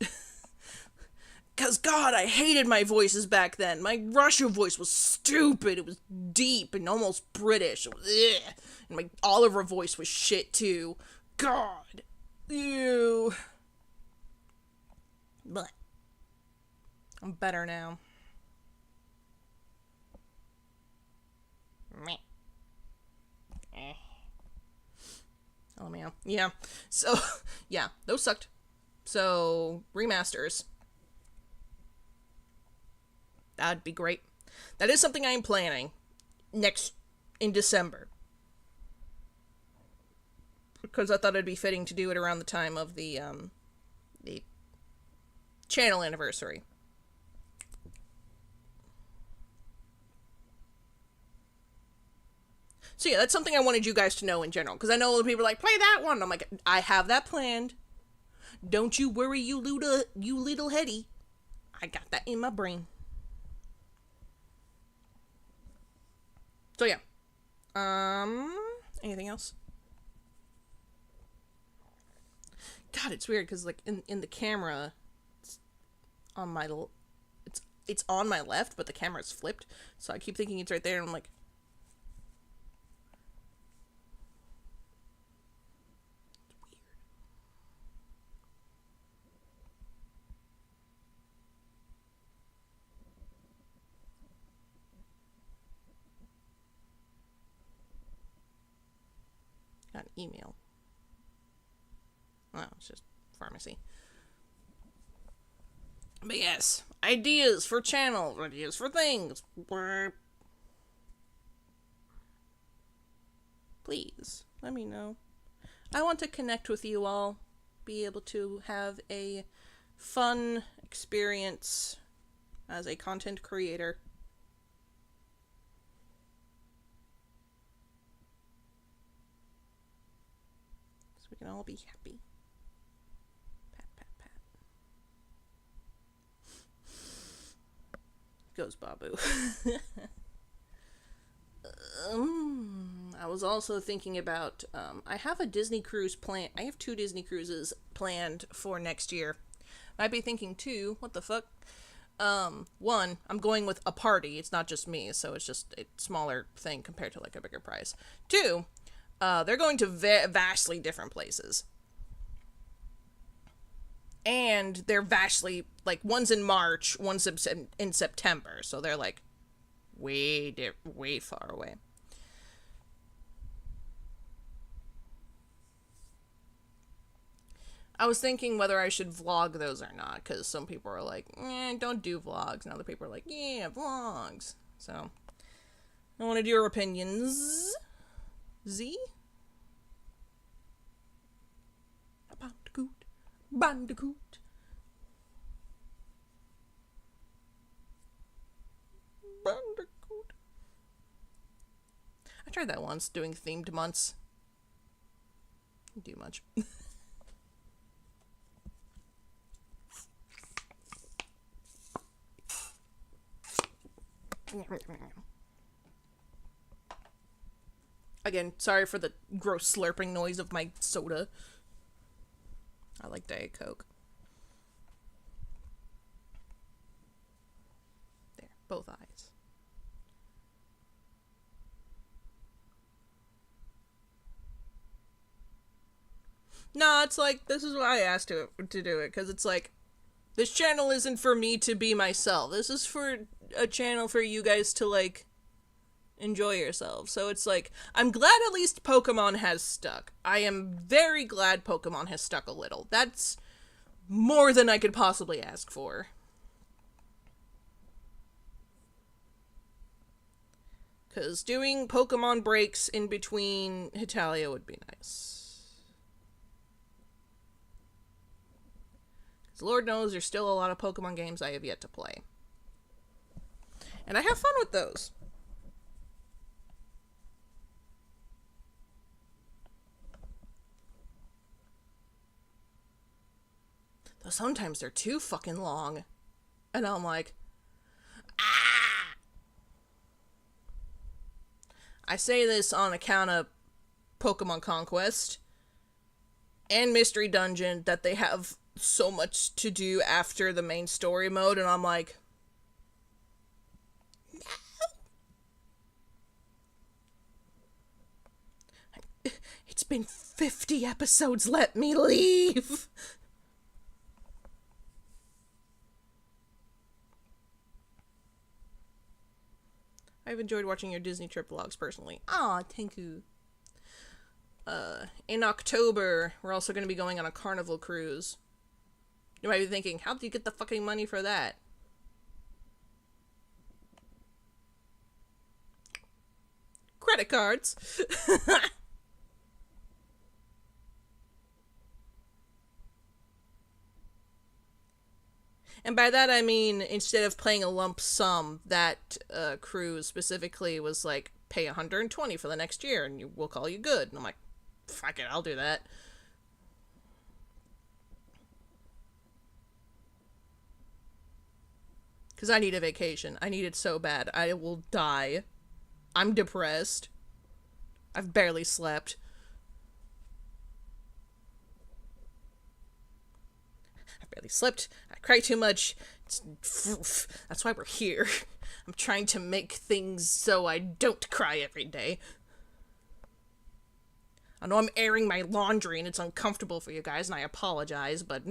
Because, God, I hated my voices back then. My Russian voice was stupid. It was deep and almost British. It was, ugh. And my Oliver voice was shit, too. God. Ew. But I'm better now. Meh. Oh, man. Yeah. So, yeah, those sucked. So, remasters. That'd be great. That is something I'm planning in December. Because I thought it'd be fitting to do it around the time of the channel anniversary. So yeah, that's something I wanted you guys to know in general, because I know other people are like, play that one. I'm like, I have that planned. Don't you worry, you little Hetty. I got that in my brain. So yeah. Anything else? God, it's weird because like in the camera, it's on my it's on my left, but the camera's flipped, so I keep thinking it's right there, and I'm like, it's weird. Got an email. Oh, it's just pharmacy. But yes, ideas for channels, ideas for things. Please, let me know. I want to connect with you all, be able to have a fun experience as a content creator. So we can all be happy. Goes Babu. I was also thinking about, I have a Disney cruise plan. I have 2 Disney cruises planned for next year. I'd be thinking 2, what the fuck? 1, I'm going with a party. It's not just me, so it's just a smaller thing compared to like a bigger prize. 2, they're going to vastly different places. And they're vastly, like, one's in March, one's in September, so they're, like, way far away. I was thinking whether I should vlog those or not, because some people are like, don't do vlogs, and other people are like, yeah, vlogs. So, I wanted your opinions. Z? Bandicoot. I tried that once, doing themed months. Didn't do much. Again, sorry for the gross slurping noise of my soda. I like Diet Coke. There, both eyes. No, it's like, this is why I asked to do it, because it's like, this channel isn't for me to be myself. This is for a channel for you guys to, like, enjoy yourselves. So it's like, I'm glad at least Pokemon has stuck. I am very glad Pokemon has stuck a little. That's more than I could possibly ask for. Because doing Pokemon breaks in between Hitalia would be nice. Because Lord knows there's still a lot of Pokemon games I have yet to play. And I have fun with those. Though sometimes they're too fucking long. And I'm like, ah! I say this on account of Pokemon Conquest and Mystery Dungeon, that they have so much to do after the main story mode, and I'm like, no! It's been 50 episodes, let me leave! I've enjoyed watching your Disney trip vlogs personally. Aw, thank you. In October, we're also going to be going on a Carnival cruise. You might be thinking, how do you get the fucking money for that? Credit cards. And by that I mean, instead of paying a lump sum, that cruise specifically was like pay 120 for the next year and we'll call you good. And I'm like, fuck it, I'll do that. Because I need a vacation. I need it so bad. I will die. I'm depressed. I've barely slept. I barely slept. I cry too much. That's why we're here. I'm trying to make things so I don't cry every day. I know I'm airing my laundry and it's uncomfortable for you guys, and I apologize, but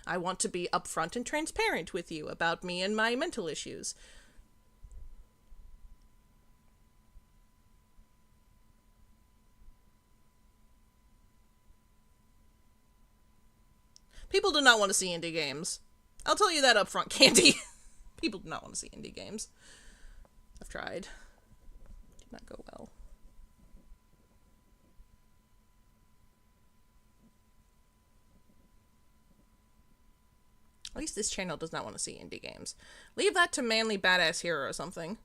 I want to be upfront and transparent with you about me and my mental issues. People do not want to see indie games. I'll tell you that up front, Candy. People do not want to see indie games. I've tried. Did not go well. At least this channel does not want to see indie games. Leave that to Manly Badass Hero or something.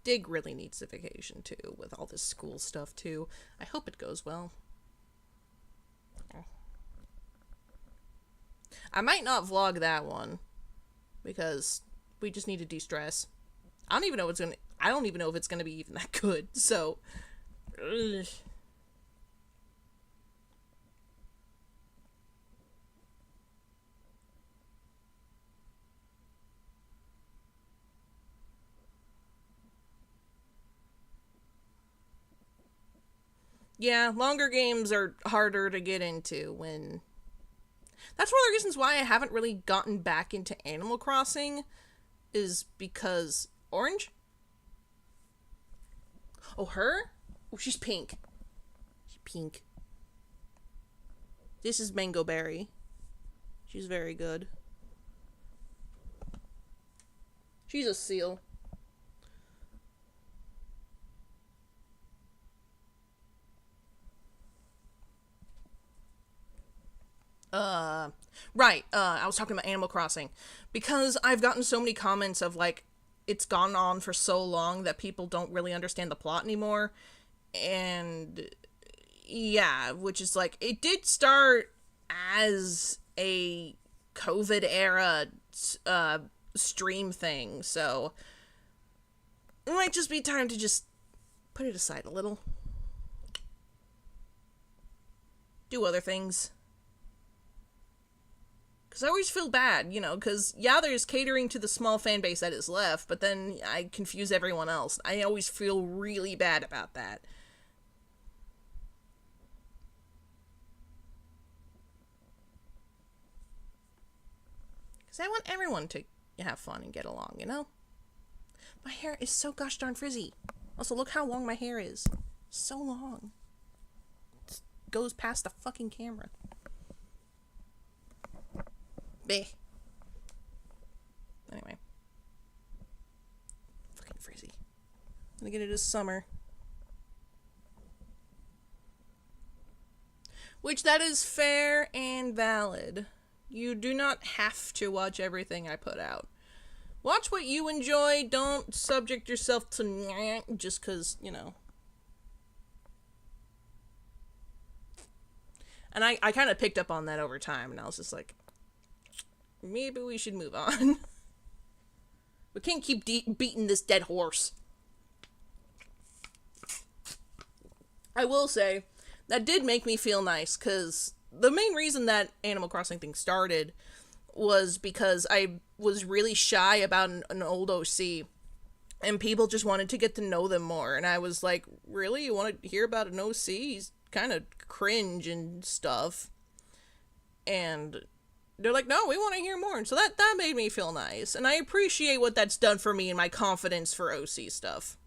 Dig really needs a vacation too, with all this school stuff too. I hope it goes well. I might not vlog that one, because we just need to de-stress. I don't even know if it's gonna be even that good, so... Ugh. Yeah, longer games are harder to get into when... That's one of the reasons why I haven't really gotten back into Animal Crossing, is because... Orange? Oh, her? Oh, she's pink. She's pink. This is Mango Berry. She's very good. She's a seal. Right, I was talking about Animal Crossing. Because I've gotten so many comments of, like, it's gone on for so long that people don't really understand the plot anymore. And, yeah, which is, like, it did start as a COVID-era, stream thing, so... It might just be time to just put it aside a little. Do other things. Because I always feel bad, you know, because, yeah, there's catering to the small fan base that is left, but then I confuse everyone else. I always feel really bad about that. Because I want everyone to have fun and get along, you know? My hair is so gosh darn frizzy. Also, look how long my hair is. So long. It goes past the fucking camera. Bleh. Anyway. Fucking frizzy. I'm gonna get it this summer. Which, that is fair and valid. You do not have to watch everything I put out. Watch what you enjoy. Don't subject yourself to just because, you know. And I kind of picked up on that over time, and I was just like, maybe we should move on. We can't keep beating this dead horse. I will say, that did make me feel nice, because the main reason that Animal Crossing thing started was because I was really shy about an old OC, and people just wanted to get to know them more, and I was like, really? You want to hear about an OC? He's kind of cringe and stuff. And they're like, no, we want to hear more. And so that made me feel nice. And I appreciate what that's done for me and my confidence for OC stuff.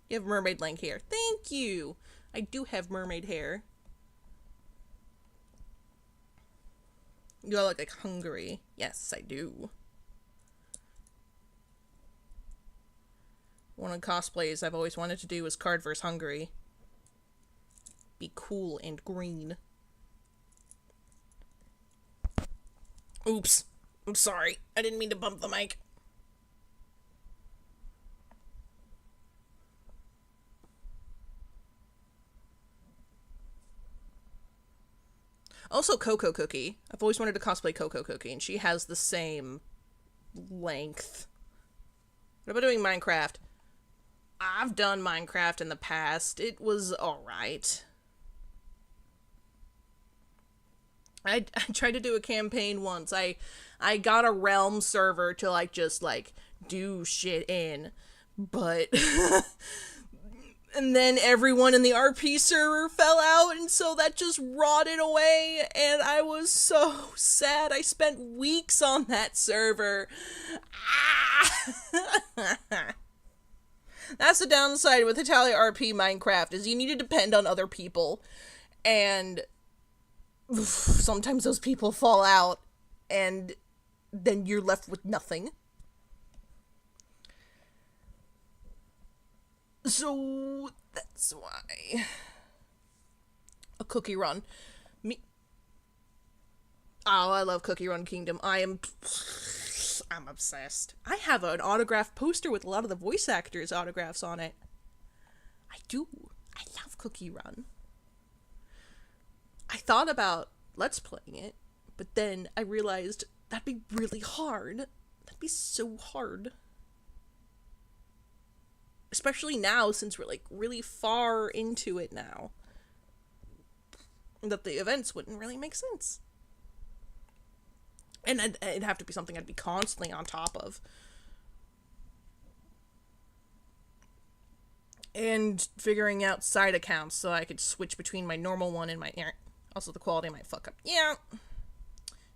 You have mermaid length hair. Thank you. I do have mermaid hair. You all look like hungry. Yes, I do. One of the cosplays I've always wanted to do is Card vs. Hungry. Be cool and green. Oops. I'm sorry. I didn't mean to bump the mic. Also, Coco Cookie. I've always wanted to cosplay Coco Cookie, and she has the same length. What about doing Minecraft? I've done Minecraft in the past. It was alright. I tried to do a campaign once. I got a Realm server to, like, just, like, do shit in. But... and then everyone in the RP server fell out, and so that just rotted away, and I was so sad. I spent weeks on that server. That's the downside with Italia RP Minecraft, is you need to depend on other people, and sometimes those people fall out, and then you're left with nothing. So, that's why. A cookie run. Oh, I love Cookie Run Kingdom. I'm obsessed. I have an autographed poster with a lot of the voice actors' autographs on it. I do. I love Cookie Run. I thought about Let's Playing it, but then I realized that'd be really hard. That'd be so hard. Especially now, since we're, like, really far into it now. That the events wouldn't really make sense. And it'd have to be something I'd be constantly on top of. And figuring out side accounts so I could switch between my normal one and my... Also, the quality might fuck up. Yeah.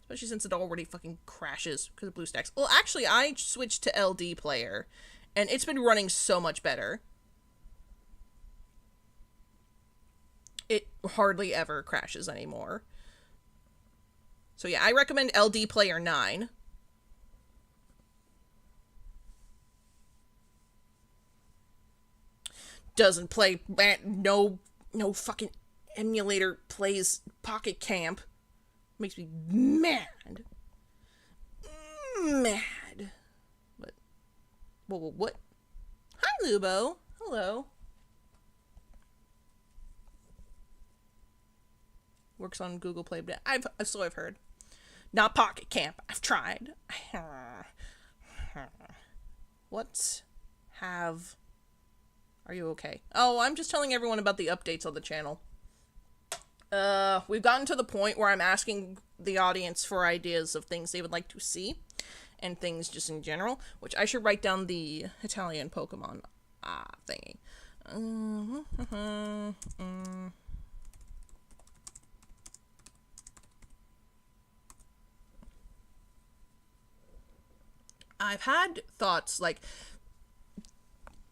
Especially since it already fucking crashes because of BlueStacks. Well, actually, I switched to LD Player. And it's been running so much better. It hardly ever crashes anymore. So yeah, I recommend LD Player 9. Doesn't play... No fucking emulator plays Pocket Camp. Makes me mad. Mad. What? Hi, Lubo. Hello. Works on Google Play, but I've heard. Not Pocket Camp. I've tried. What are you okay? Oh, I'm just telling everyone about the updates on the channel. We've gotten to the point where I'm asking the audience for ideas of things they would like to see. And things just in general, which I should write down the Italian Pokemon thingy. I've had thoughts, like,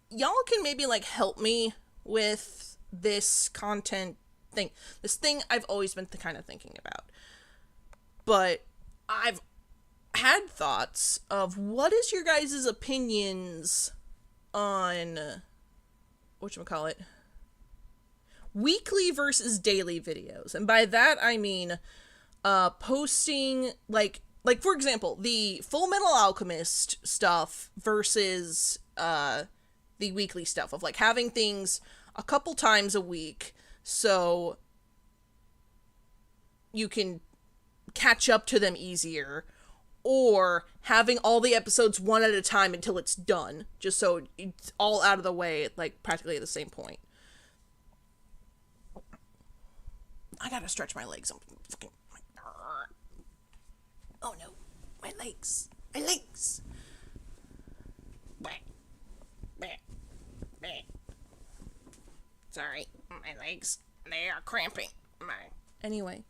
y'all can maybe, like, help me with this content thing. This thing I've always been kind of thinking about. But I've had thoughts of what is your guys' opinions on whatchamacallit, weekly versus daily videos. And by that I mean posting like for example, the Full Metal Alchemist stuff versus the weekly stuff of, like, having things a couple times a week so you can catch up to them easier, or having all the episodes one at a time until it's done, just so it's all out of the way, like, practically at the same point. I gotta stretch my legs. I'm fucking... Oh no. My legs. My legs. Sorry. My legs. They are cramping. Anyway.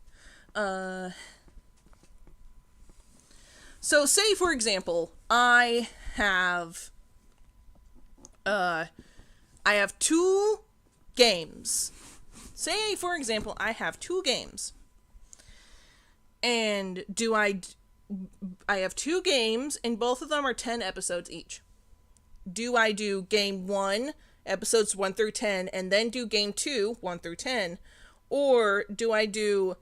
So, say, for example, I have two games. Say, for example, I have two games. And I have 2 games, and both of them are 10 episodes each. Do I do game 1, episodes 1 through 10, and then do game 2, 1 through 10? Or do I do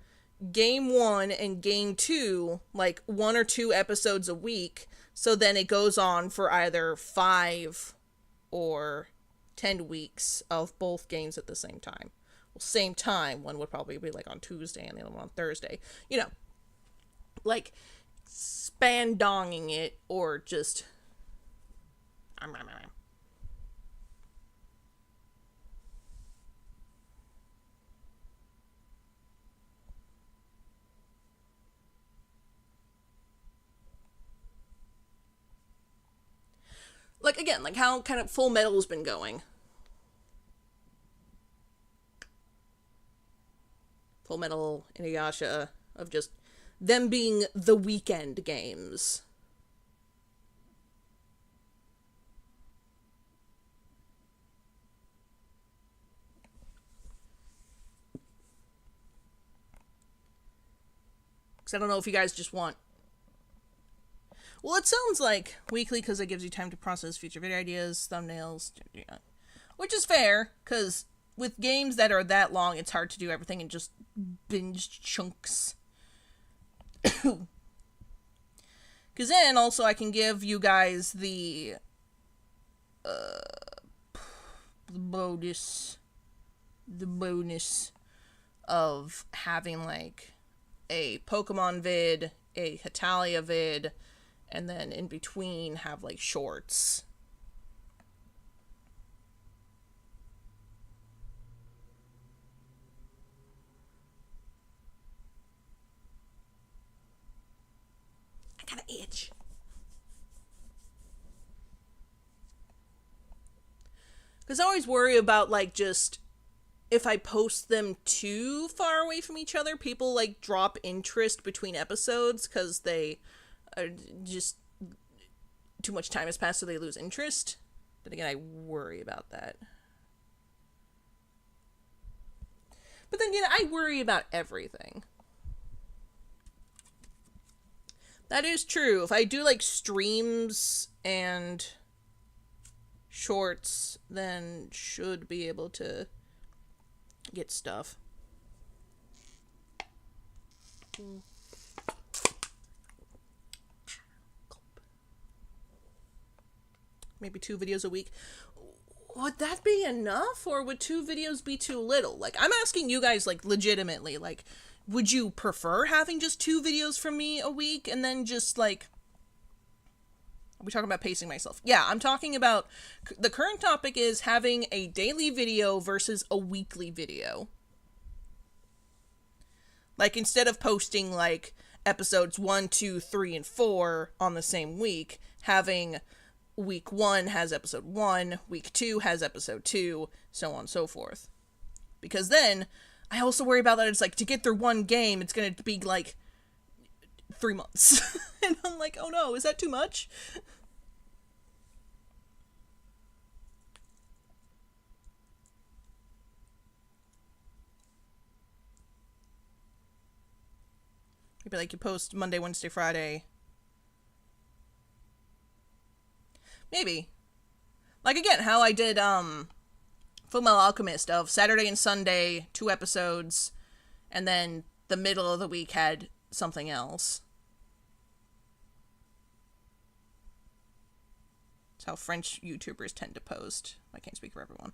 game 1 and game 2, like 1 or 2 episodes a week, so then it goes on for either 5 or 10 weeks of both games at the same time? Well, same time, one would probably be like on Tuesday and the other one on Thursday. You know, like span-donging it, or just like, again, like how kind of Full Metal's been going. Full Metal, Inuyasha, of just them being the weekend games. Because I don't know if you guys just want... Well, it sounds like weekly because it gives you time to process future video ideas, thumbnails, which is fair, because with games that are that long, it's hard to do everything in just binge chunks. Because then, also, I can give you guys the bonus of having, like, a Pokemon vid, a Hitalia vid, and then in between have, like, shorts. I got an itch. Because I always worry about, like, just... if I post them too far away from each other, people, like, drop interest between episodes because they are just... too much time has passed, so they lose interest. But again, I worry about that. But then again, I worry about everything. That is true. If I do, like, streams and shorts, then should be able to get stuff. Maybe 2 videos a week. Would that be enough, or would 2 videos be too little? Like, I'm asking you guys, like, legitimately, like, would you prefer having just 2 videos from me a week, and then just, like... Are we talking about pacing myself? Yeah, I'm talking about... The current topic is having a daily video versus a weekly video. Like, instead of posting, like, episodes 1, 2, 3, and 4 on the same week, having... week 1 has episode 1, week 2 has episode 2, so on and so forth. Because then, I also worry about that it's like, to get through one game, it's gonna be like 3 months. And I'm like, oh no, is that too much? Maybe like you post Monday, Wednesday, Friday. Maybe. Like, again, how I did, Fullmetal Alchemist of Saturday and Sunday, 2 episodes, and then the middle of the week had something else. That's how French YouTubers tend to post. I can't speak for everyone.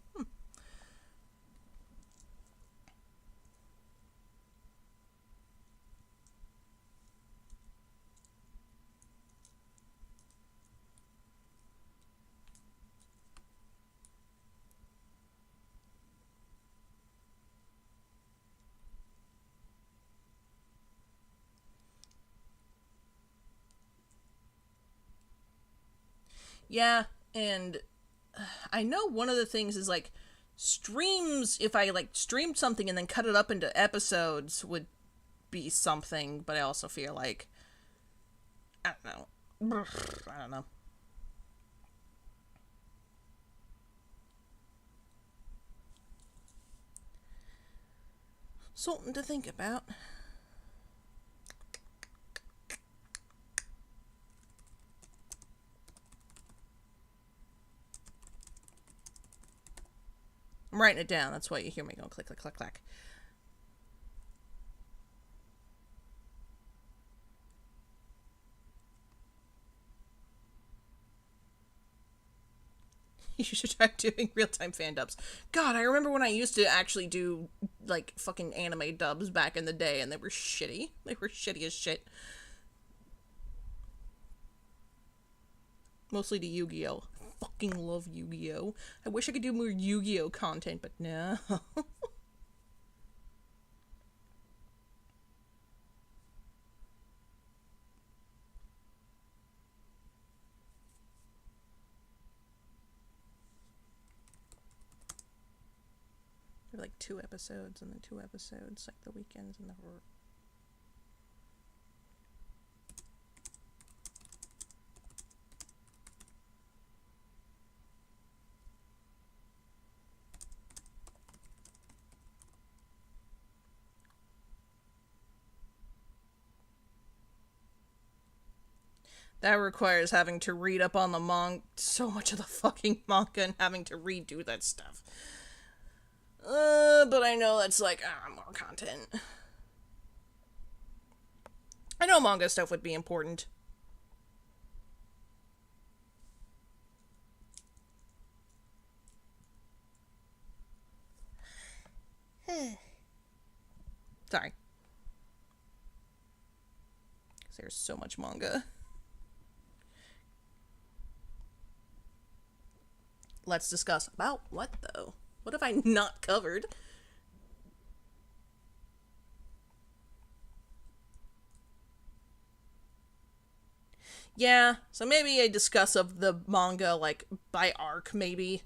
Yeah, and I know one of the things is, like, streams, if I, like, streamed something and then cut it up into episodes would be something, but I also feel like, I don't know. I don't know. Something to think about. I'm writing it down. That's why you hear me go click, click, click, click. You should try doing real-time fan dubs. God, I remember when I used to actually do, like, fucking anime dubs back in the day, and they were shitty. They were shitty as shit. Mostly to Yu-Gi-Oh! I fucking love Yu-Gi-Oh! I wish I could do more Yu-Gi-Oh! Content, but no. Like 2 episodes and then 2 episodes, like the weekends and the horror. That requires having to read up on the so much of the fucking manga and having to redo that stuff. But I know that's like, more content. I know manga stuff would be important. Sorry. Because there's so much manga. Let's discuss. About what, though? What have I not covered? Yeah, so maybe a discuss of the manga, like, by arc, maybe.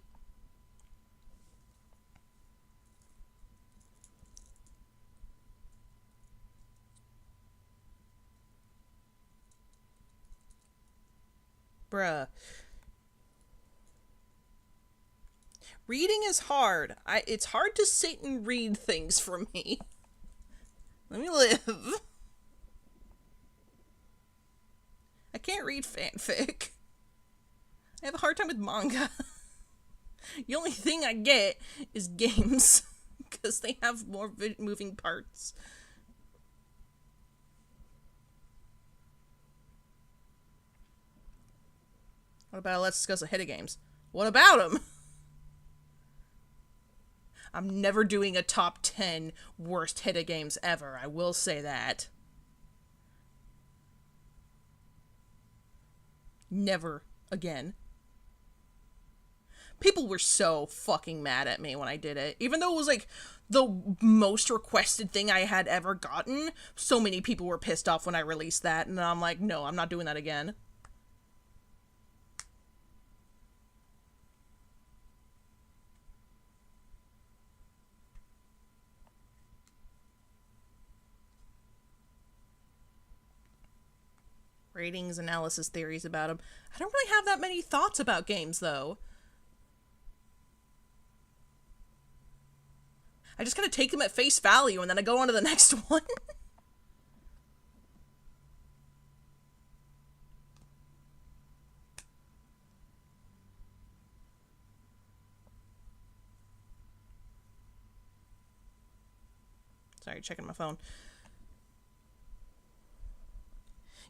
Bruh. Reading is hard. It's hard to sit and read things for me. Let me live. I can't read fanfic. I have a hard time with manga. The only thing I get is games, because they have more moving parts. What about let's discuss the hit of games? What about them? I'm never doing a top 10 worst hit of games ever, I will say that. Never again. People were so fucking mad at me when I did it. Even though it was like the most requested thing I had ever gotten, so many people were pissed off when I released that, and I'm like, no, I'm not doing that again. Ratings, analysis, theories about them. I don't really have that many thoughts about games, though. I just kind of take them at face value, and then I go on to the next one. Sorry, checking my phone.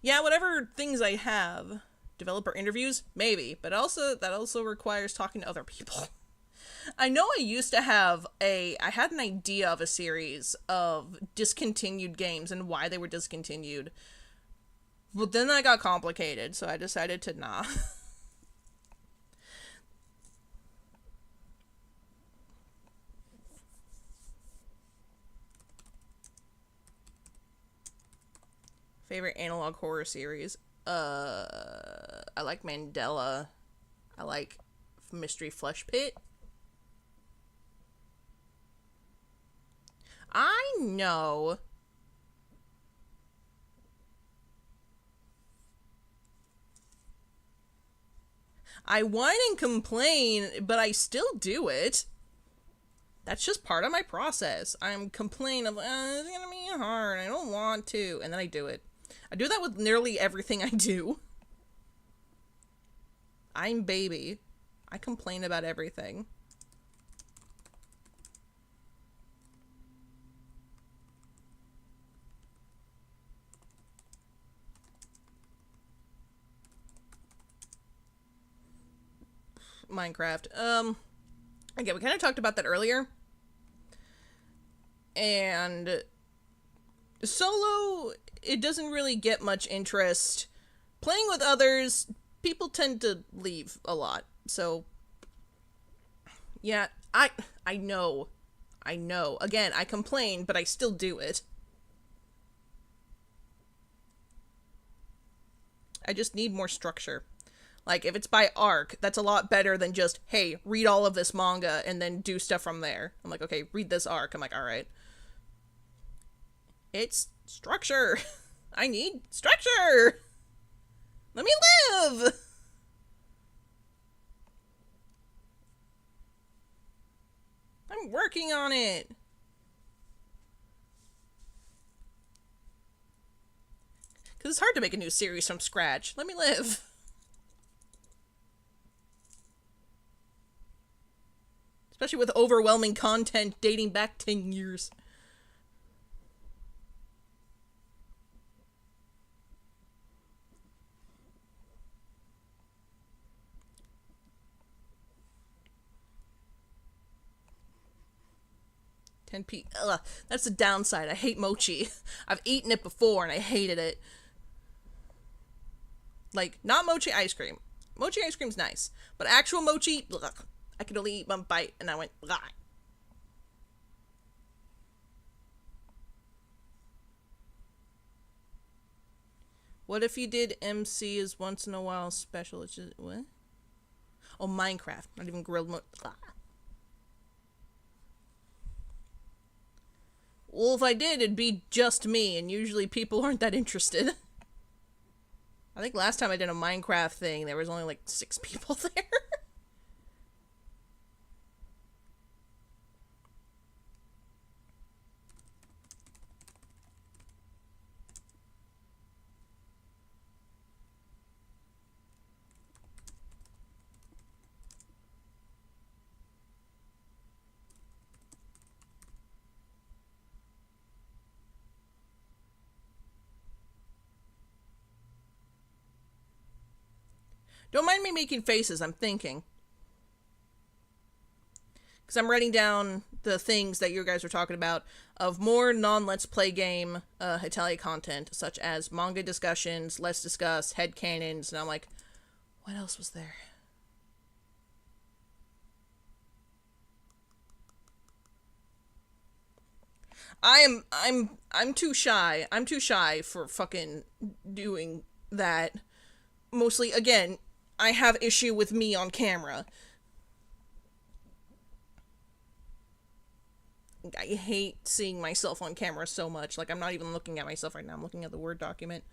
Yeah, whatever things I have. Developer interviews? Maybe. But that also requires talking to other people. I know I used to have I had an idea of a series of discontinued games and why they were discontinued. But then that got complicated, so I decided to nah. Favorite analog horror series? I like Mandela. I like Mystery Flesh Pit. I know. I whine and complain, but I still do it. That's just part of my process. I'm complaining of, it's gonna be hard, I don't want to, and then I do it. I do that with nearly everything I do. I'm baby. I complain about everything. Minecraft. Again, we kind of talked about that earlier. And solo, it doesn't really get much interest. Playing with others, people tend to leave a lot. So, yeah, I know. Again, I complain, but I still do it. I just need more structure. Like, if it's by arc, that's a lot better than just, hey, read all of this manga and then do stuff from there. I'm like, okay, read this arc. I'm like, alright. It's structure. I need structure. Let me live. I'm working on it. Because it's hard to make a new series from scratch. Let me live. Especially with overwhelming content dating back 10 years. Ugh, that's the downside. I hate mochi. I've eaten it before and I hated it. Like, not mochi ice cream. Mochi ice cream's nice. But actual mochi, ugh, I could only eat one bite and I went, ugh. What if you did MC as once in a while special? It's just, what? Oh, Minecraft. Not even grilled ugh. Well, if I did, it'd be just me, and usually people aren't that interested. I think last time I did a Minecraft thing, there was only like 6 people there. Don't mind me making faces, I'm thinking. Because I'm writing down the things that you guys were talking about of more non-Let's Play game Hetalia content, such as manga discussions, Let's Discuss, headcanons, and I'm like, what else was there? I'm too shy. I'm too shy for fucking doing that. Mostly, again, I have issue with me on camera. I hate seeing myself on camera so much. Like, I'm not even looking at myself right now. I'm looking at the Word document.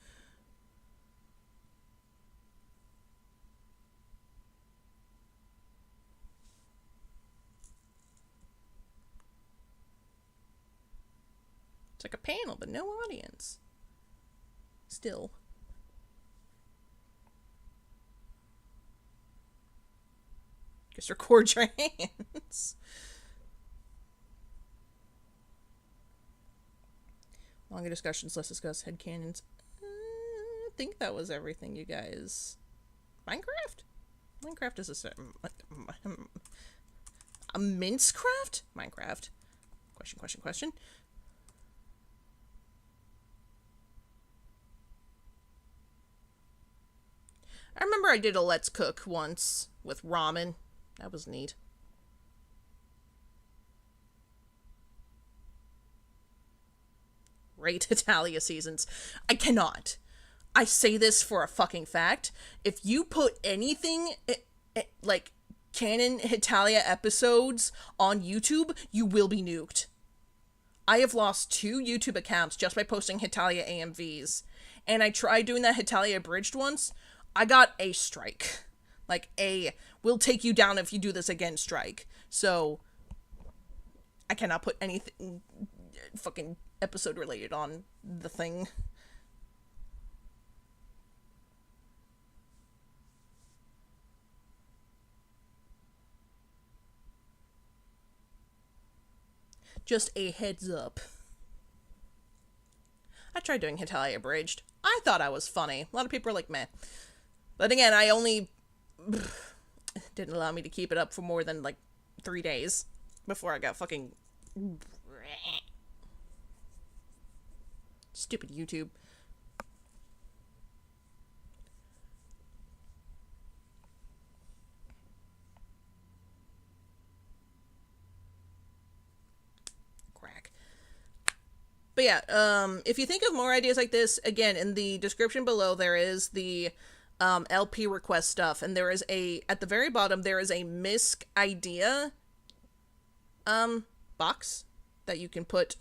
It's like a panel, but no audience. Still. Just record your hands. Longer discussions, let's discuss headcanons. I think that was everything, you guys. Minecraft? Minecraft is a Mincecraft? Minecraft. Question. I remember I did a Let's Cook once with ramen. That was neat. Rate Hetalia seasons. I cannot. I say this for a fucking fact. If you put anything like canon Hetalia episodes on YouTube, you will be nuked. I have lost 2 YouTube accounts just by posting Hetalia AMVs. And I tried doing that Hetalia abridged once. I got a strike. Like, we'll take you down if you do this again strike. So, I cannot put anything fucking episode related on the thing. Just a heads up. I tried doing Hetalia abridged. I thought I was funny. A lot of people were like, meh. But again, I only didn't allow me to keep it up for more than, like, 3 days before I got fucking... Stupid YouTube. Crack. But yeah, if you think of more ideas like this, again, in the description below, there is the LP request stuff, and there is at the very bottom, there is a misc idea box that you can put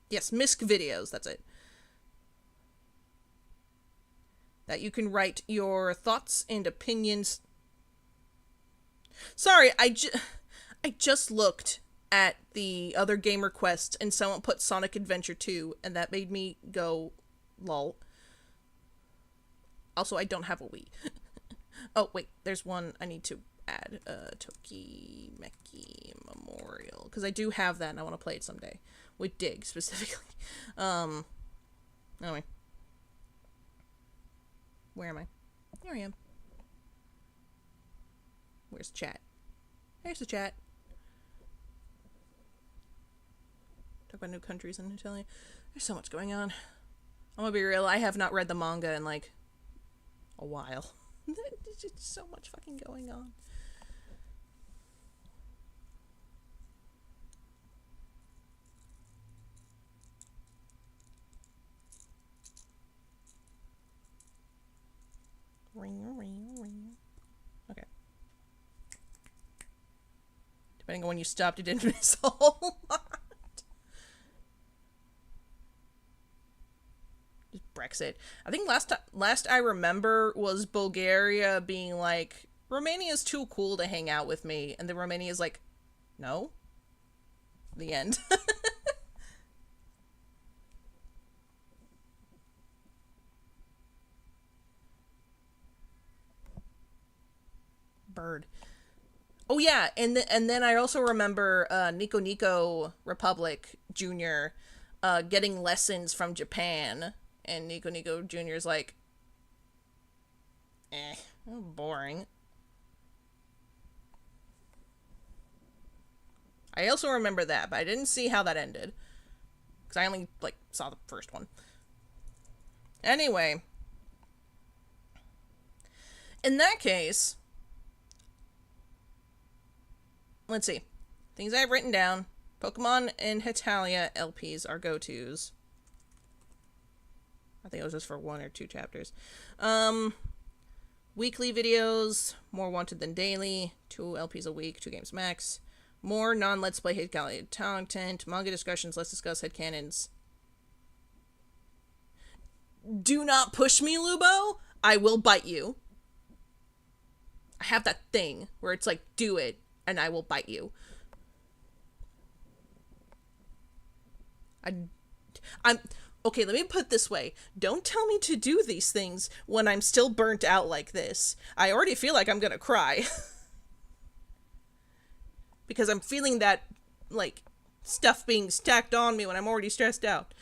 yes, misc videos, that's it. That you can write your thoughts and opinions. Sorry, I just looked at the other game requests and someone put Sonic Adventure 2 and that made me go lol. Also, I don't have a Wii. Oh, wait, there's one I need to add. Tokimeki Memorial. Because I do have that and I want to play it someday. With Dig, specifically. Anyway. Where am I? Here I am. Where's the chat? There's the chat. Talk about new countries in Italy. There's so much going on. I'm gonna be real, I have not read the manga in, like, a while. There's just so much fucking going on. Ring, ring, ring. Okay. Depending on when you stopped, it didn't miss a whole lot. Just Brexit. I think last I remember was Bulgaria being like, Romania's too cool to hang out with me, and then Romania's like, no. The end. Bird. Oh yeah, and then I also remember Nico Nico Republic Jr. Getting lessons from Japan, and Nico Nico Jr.'s like, boring. I also remember that, but I didn't see how that ended. Because I only, like, saw the first one. Anyway. In that case... Let's see. Things I've written down. Pokemon and Hetalia LPs are go-tos. I think it was just for 1 or 2 chapters. Weekly videos. More wanted than daily. 2 LPs a week. 2 games max. More non-Let's Play Hetalia content. Manga discussions. Let's discuss headcanons. Do not push me, Lubo. I will bite you. I have that thing where it's like, do it. And I will bite you. I'm okay, let me put it this way. Don't tell me to do these things when I'm still burnt out like this. I already feel like I'm gonna cry. Because I'm feeling that, like, stuff being stacked on me when I'm already stressed out.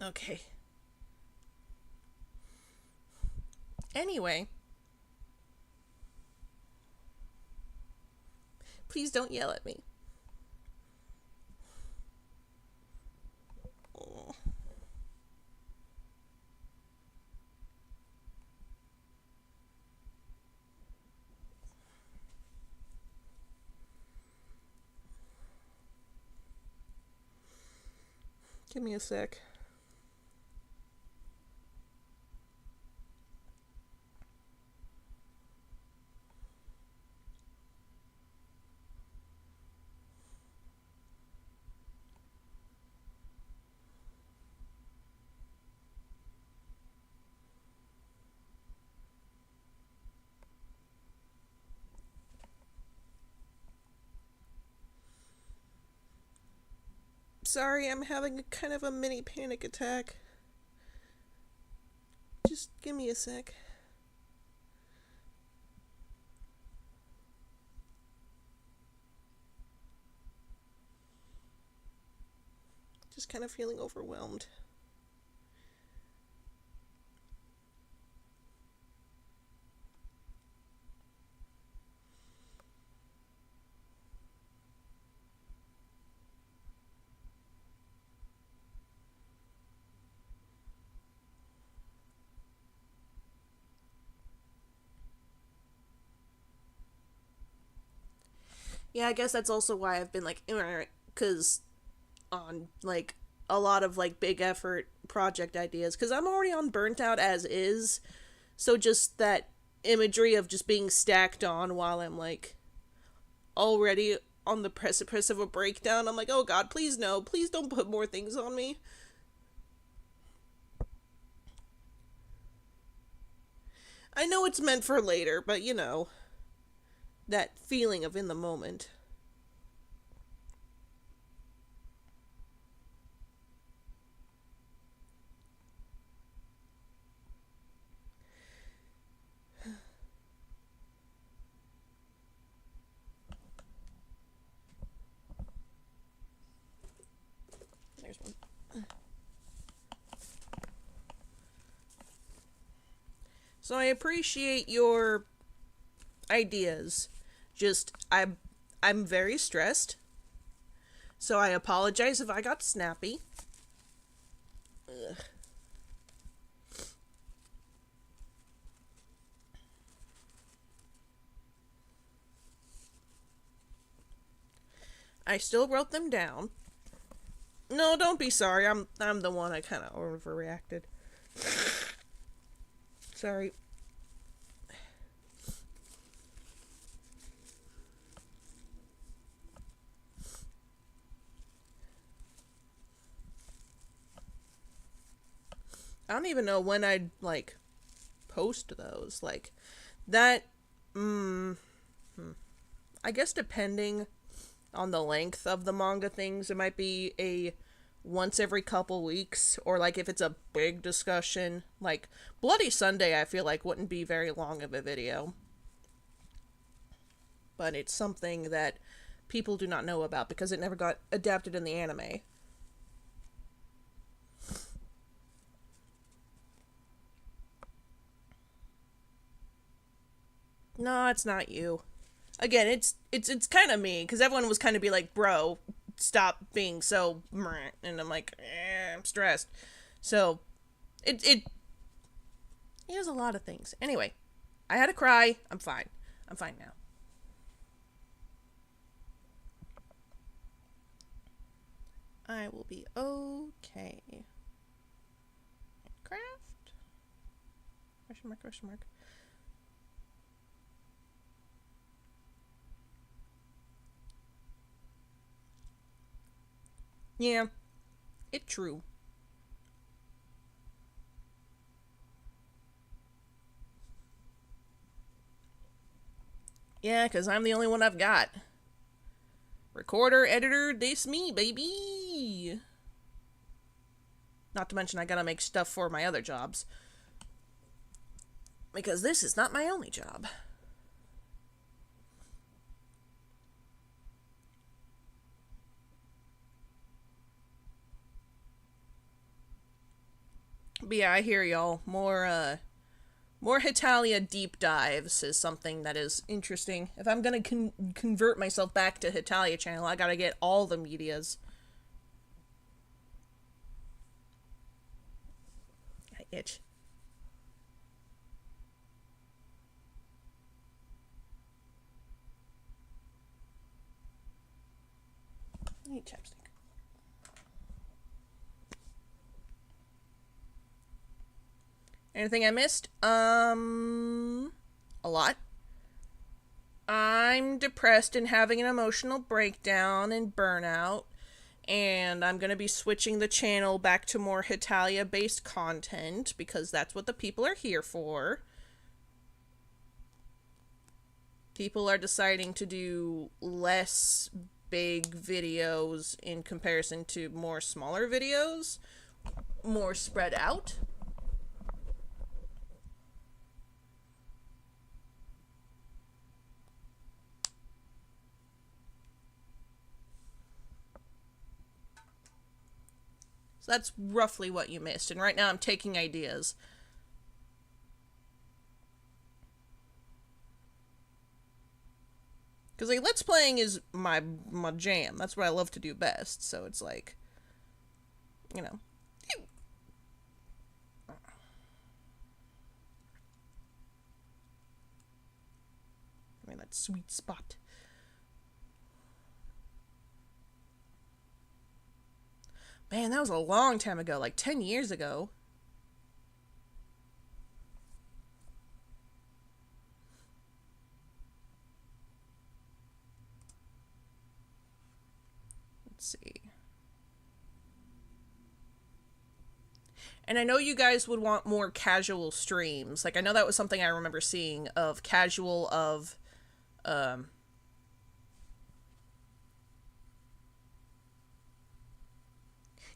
Okay. Anyway. Please don't yell at me. Oh. Give me a sec. Sorry, I'm having a kind of a mini panic attack. Just give me a sec. Just kind of feeling overwhelmed. Yeah, I guess that's also why I've been like, because on like a lot of like big effort project ideas, because I'm already on Burnt Out as is, so just that imagery of just being stacked on while I'm like already on the precipice of a breakdown, I'm like, oh god, please no, please don't put more things on me. I know it's meant for later, but you know, that feeling of in the moment. There's one. So I appreciate your ideas. Just I'm very stressed. So I apologize if I got snappy. Ugh. I still wrote them down. No, don't be sorry. I'm the one I kind of overreacted. Sorry. I don't even know when I'd like post those. Like that I guess depending on the length of the manga things, it might be a once every couple weeks, or like if it's a big discussion, like Bloody Sunday I feel like wouldn't be very long of a video. But it's something that people do not know about because it never got adapted in the anime. No, it's not you. Again, it's kind of me, because everyone was kind of be like, bro, stop being so meh, and I'm like, I'm stressed. So, it is a lot of things. Anyway, I had a cry. I'm fine. I'm fine now. I will be okay. Craft? Question mark, question mark. Yeah, it's true. Yeah, because I'm the only one I've got. Recorder, editor, this me, baby. Not to mention I gotta make stuff for my other jobs. Because this is not my only job. But yeah, I hear y'all. More Hitalia deep dives is something that is interesting. If I'm gonna convert myself back to Hitalia channel, I gotta get all the medias. I itch. I need chapstick. Anything I missed? A lot. I'm depressed and having an emotional breakdown and burnout, and I'm gonna be switching the channel back to more Hitalia-based content, because that's what the people are here for. People are deciding to do less big videos in comparison to more smaller videos, more spread out. So that's roughly what you missed. And right now I'm taking ideas. Because, like, Let's Playing is my jam. That's what I love to do best. So it's like, you know. I mean, that sweet spot. Man, that was a long time ago. Like, 10 years ago. Let's see. And I know you guys would want more casual streams. Like, I know that was something I remember seeing of casual of,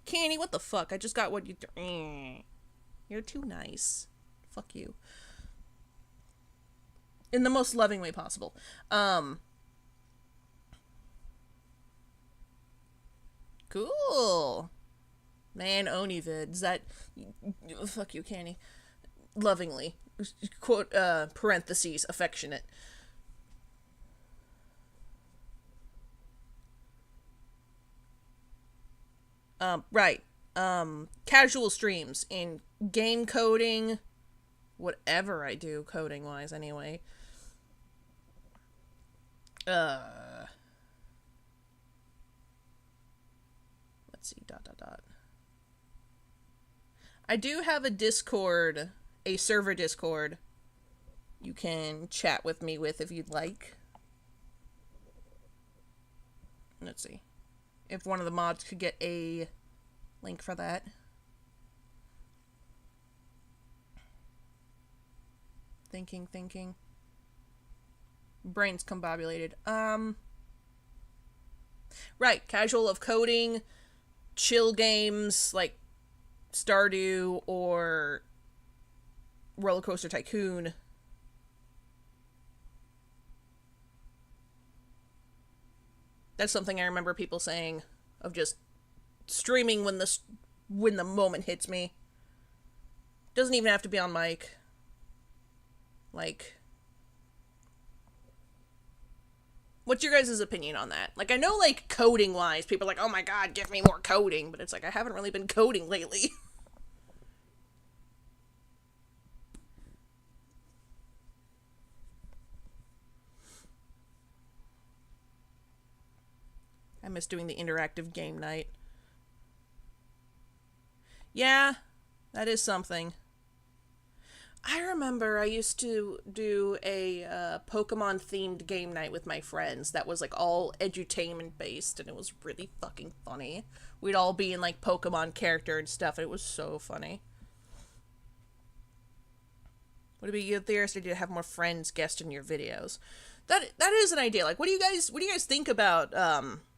Candy, what the fuck? I just got what you... You're too nice. Fuck you. In the most loving way possible. Cool. Man, Oni vids. That... Fuck you, Candy. Lovingly. Quote, parentheses, affectionate. Right. Casual streams in game coding, whatever I do coding-wise anyway. Let's see, ... I do have a Discord, a server Discord you can chat with me with if you'd like. Let's see. If one of the mods could get a link for that. Thinking. Brain's combobulated. Right, casual of coding, chill games like Stardew or Roller Coaster Tycoon. That's something I remember people saying, of just streaming when the moment hits me. Doesn't even have to be on mic. Like, what's your guys' opinion on that? Like, I know, like, coding-wise, people are like, oh my god, give me more coding, but it's like, I haven't really been coding lately. I miss doing the interactive game night. Yeah, that is something. I remember I used to do a Pokemon-themed game night with my friends that was, like, all edutainment-based, and it was really fucking funny. We'd all be in, like, Pokemon character and stuff, and it was so funny. Would it be a good theorist idea to have more friends guest in your videos? That is an idea. Like, what do you guys think about,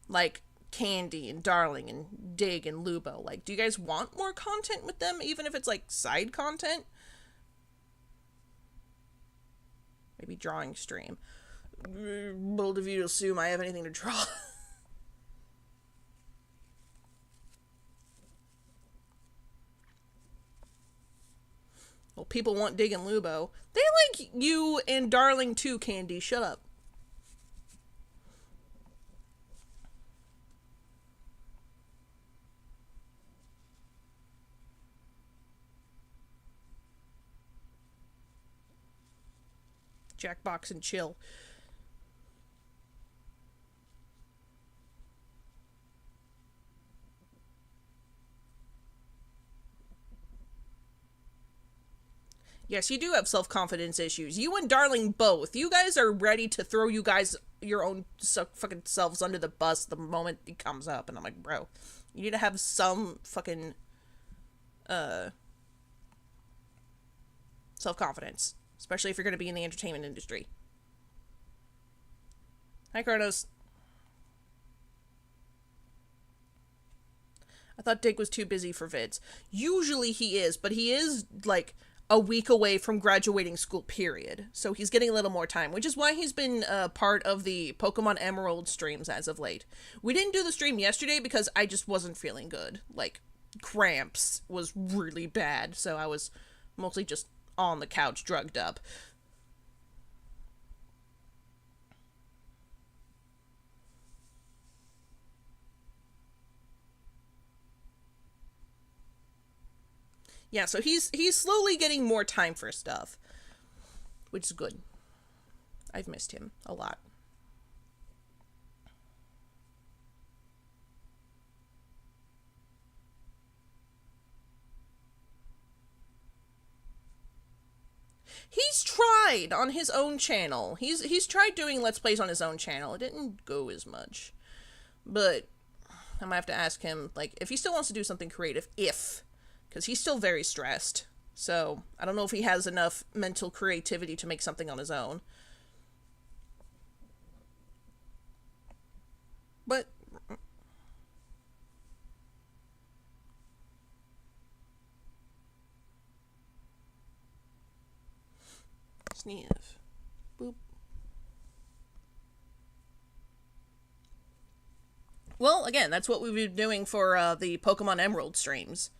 like, Candy and Darling and Dig and Lubo? Like, do you guys want more content with them, even if it's, like, side content? Maybe drawing stream. Bold of you to assume I have anything to draw. Well, people want Dig and Lubo. They like you and Darling too, Candy. Shut up. Jackbox and chill. Yes, you do have self-confidence issues. You and Darling both. You guys are ready to throw you guys your own fucking selves under the bus the moment it comes up. And I'm like, bro, you need to have some fucking self-confidence. Especially if you're going to be in the entertainment industry. Hi, Kronos. I thought Dig was too busy for vids. Usually he is, but he is, like, a week away from graduating school, period. So he's getting a little more time, which is why he's been part of the Pokemon Emerald streams as of late. We didn't do the stream yesterday because I just wasn't feeling good. Like, cramps was really bad, so I was mostly just on the couch drugged up. Yeah, so he's slowly getting more time for stuff, which is good. I've missed him a lot. He's tried on his own channel. He's tried doing Let's Plays on his own channel. It didn't go as much. But I might have to ask him, like, if he still wants to do something creative, because he's still very stressed. So, I don't know if he has enough mental creativity to make something on his own. But sniff. Boop. Well, again, that's what we've been doing for the Pokemon Emerald streams.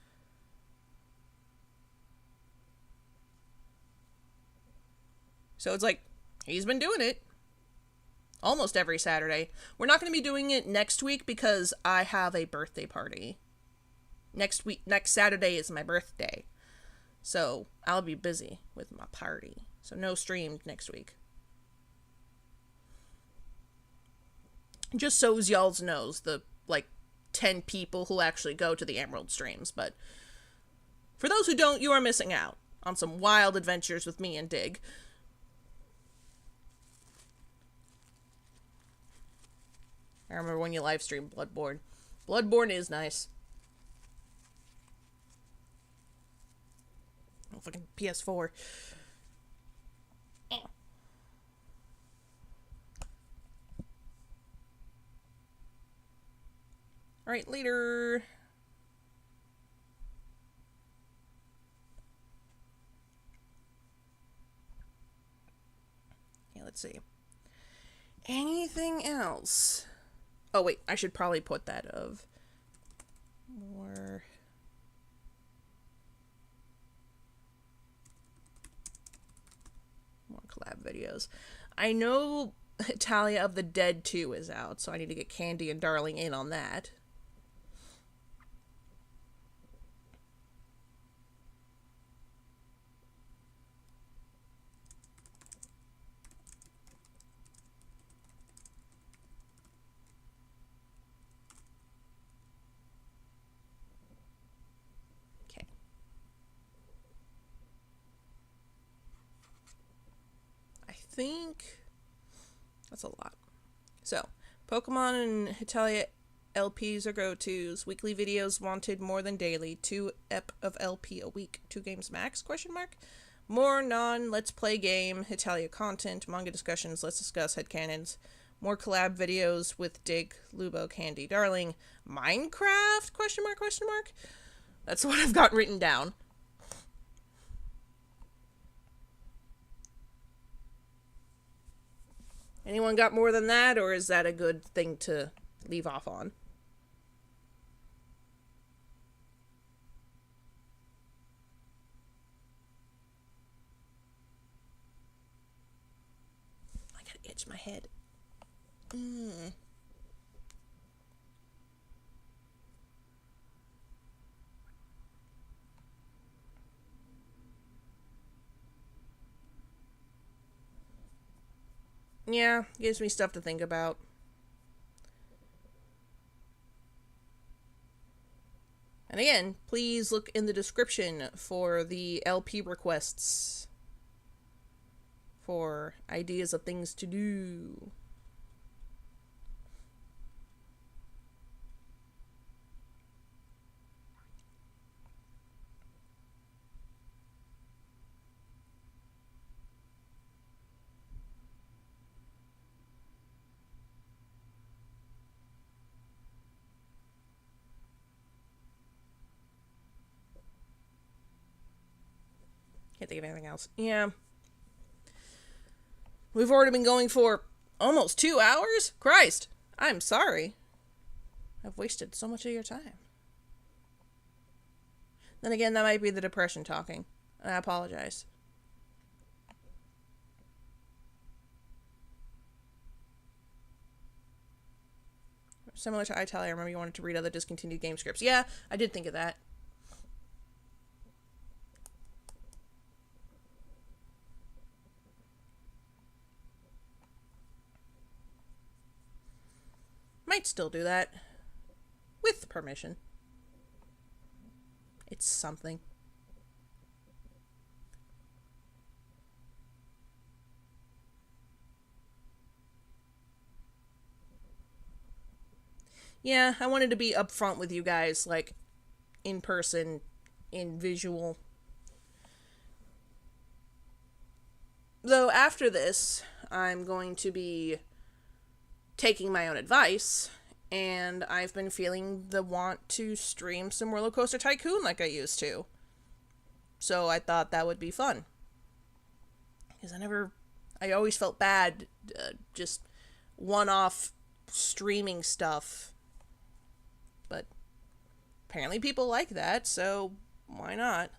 So it's like, he's been doing it almost every Saturday. We're not going to be doing it next week because I have a birthday party. Next Saturday is my birthday. So I'll be busy with my party. So no stream next week. Just so y'all knows, the, 10 people who actually go to the Emerald streams. But for those who don't, you are missing out on some wild adventures with me and Dig. I remember when you live streamed Bloodborne. Bloodborne is nice. Oh, fucking PS4. Alright, later. Okay, let's see. Anything else? Oh, wait, I should probably put that of more collab videos. I know Talia of the Dead 2 is out, so I need to get Candy and Darling in on that. Think that's a lot. So, Pokemon and Hitalia LPs are go-tos. Weekly videos wanted more than daily. 2 ep of LP a week. 2 games max? Question mark. More non-let's play game Hitalia content. Manga discussions. Let's discuss headcanons. More collab videos with Dig, Lubo, Candy, Darling. Minecraft? Question mark? Question mark. That's what I've got written down. Anyone got more than that, or is that a good thing to leave off on? I gotta itch my head. Yeah, gives me stuff to think about. And again, please look in the description for the LP requests for ideas of things to do. Can't think of anything else. Yeah. We've already been going for almost 2 hours? Christ. I'm sorry. I've wasted so much of your time. Then again, that might be the depression talking. And I apologize. Similar to iTally, I remember you wanted to read other discontinued game scripts. Yeah, I did think of that. Might still do that. With permission. It's something. Yeah, I wanted to be upfront with you guys, like, in person, in visual. Though after this, I'm going to be taking my own advice, and I've been feeling the want to stream some Roller Coaster Tycoon like I used to. So I thought that would be fun. Because I always felt bad, just one-off streaming stuff. But apparently people like that, so why not?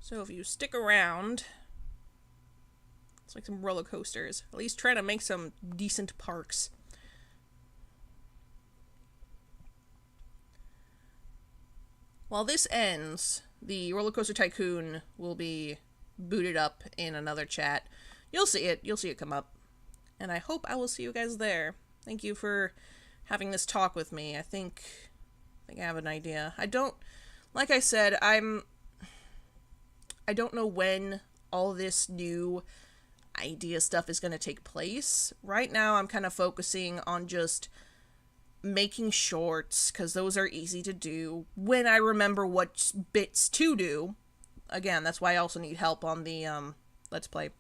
So if you stick around, it's like some roller coasters. At least try to make some decent parks. While this ends, the Roller Coaster Tycoon will be booted up in another chat. You'll see it. You'll see it come up. And I hope I will see you guys there. Thank you for having this talk with me. I think I have an idea. Like I said, I don't know when all this new idea stuff is going to take place. Right now, I'm kind of focusing on just making shorts, because those are easy to do when I remember what bits to do. Again, that's why I also need help on the Let's Play.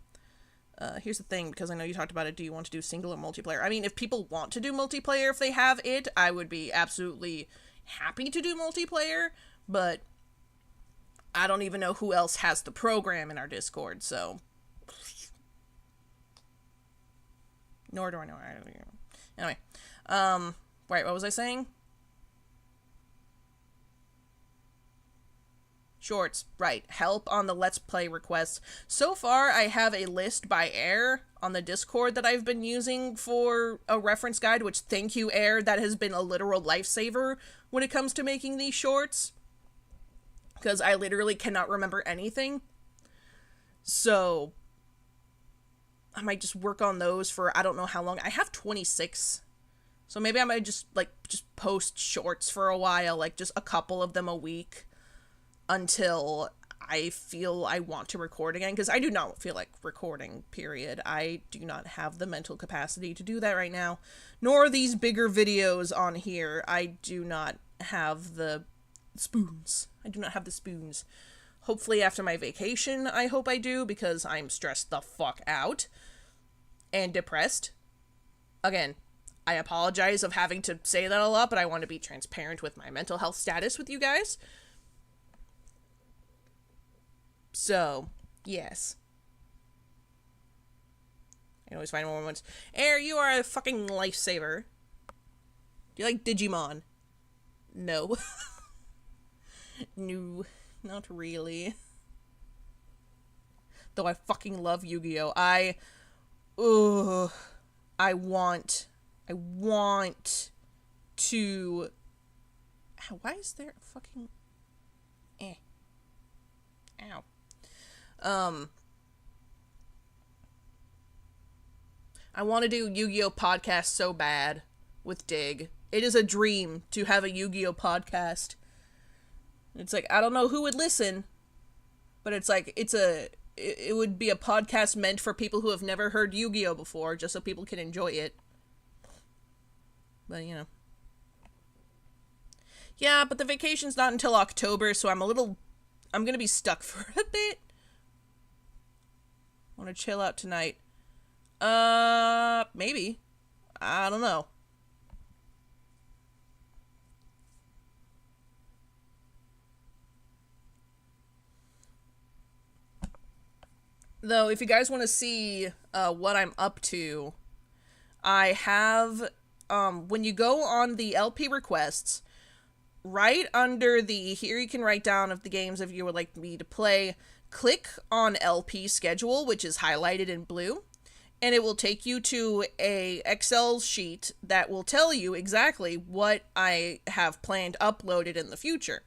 Here's the thing, because I know you talked about it, do you want to do single or multiplayer? I mean, if people want to do multiplayer, if they have it, I would be absolutely happy to do multiplayer, but I don't even know who else has the program in our Discord, so nor do I know. Anyway, right, what was I saying? Shorts, right. Help on the Let's Play requests. So far, I have a list by Air on the Discord that I've been using for a reference guide, which, thank you, Air. That has been a literal lifesaver when it comes to making these shorts, because I literally cannot remember anything. So I might just work on those for I don't know how long. I have 26. So maybe I might just post shorts for a while, like just a couple of them a week until I feel I want to record again, because I do not feel like recording, period. I do not have the mental capacity to do that right now, nor these bigger videos on here. I do not have the spoons. I do not have the spoons. Hopefully after my vacation, I hope I do, because I'm stressed the fuck out and depressed. Again, I apologize of having to say that a lot, but I want to be transparent with my mental health status with you guys. So, yes. I always find more moments. Air, you are a fucking lifesaver. Do you like Digimon? No. No, not really. Though I fucking love Yu-Gi-Oh! I want to... Why is there a fucking... Ow. I want to do Yu-Gi-Oh! Podcast so bad with Dig. It is a dream to have a Yu-Gi-Oh! Podcast. It's like, I don't know who would listen, but it's like, it would be a podcast meant for people who have never heard Yu-Gi-Oh! Before, just so people can enjoy it. But, you know. Yeah, but the vacation's not until October, so I'm gonna be stuck for a bit. Want to chill out tonight? Maybe. I don't know. Though, if you guys want to see what I'm up to, I have, when you go on the LP requests, right under the here you can write down of the games if you would like me to play, click on LP schedule, which is highlighted in blue, and it will take you to a Excel sheet that will tell you exactly what I have planned uploaded in the future.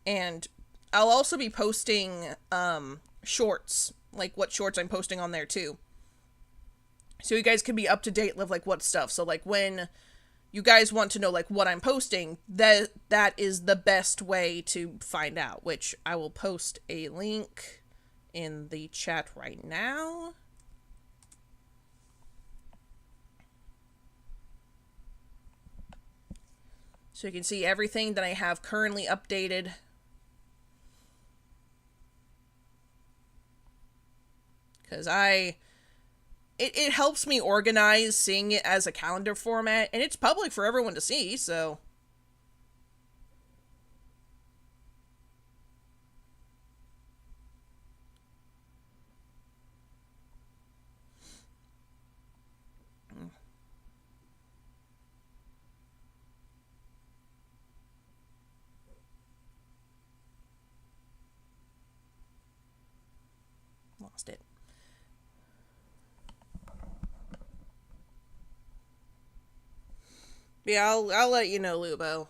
And I'll also be posting shorts, like what shorts I'm posting on there too. So you guys can be up to date with like what stuff. So like when you guys want to know like what I'm posting, that is the best way to find out, which I will post a link in the chat right now. So you can see everything that I have currently updated. Because it helps me organize seeing it as a calendar format, and it's public for everyone to see, so. Lost it. Yeah, I'll let you know, Lubo.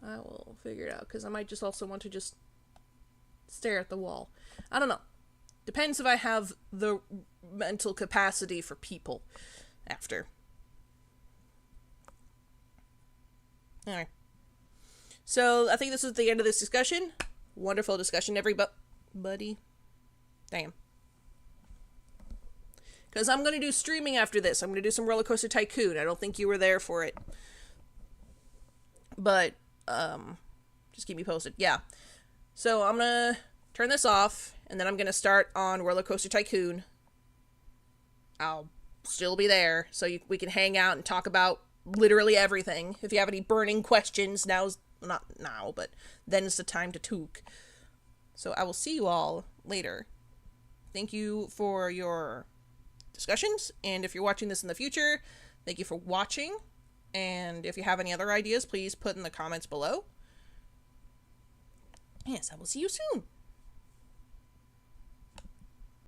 I will figure it out, because I might just also want to just stare at the wall. I don't know. Depends if I have the mental capacity for people after. Alright. So, I think this is the end of this discussion. Wonderful discussion, everybody. Damn. Because I'm going to do streaming after this. I'm going to do some Roller Coaster Tycoon. I don't think you were there for it. But, just keep me posted. Yeah. So, I'm going to turn this off, and then I'm going to start on Roller Coaster Tycoon. I'll still be there, so we can hang out and talk about literally everything. If you have any burning questions, not now, but then is the time to talk. So, I will see you all later. Thank you for your discussions, and if you're watching this in the future, thank you for watching, and if you have any other ideas, please put in the comments below. Yes, I will see you soon.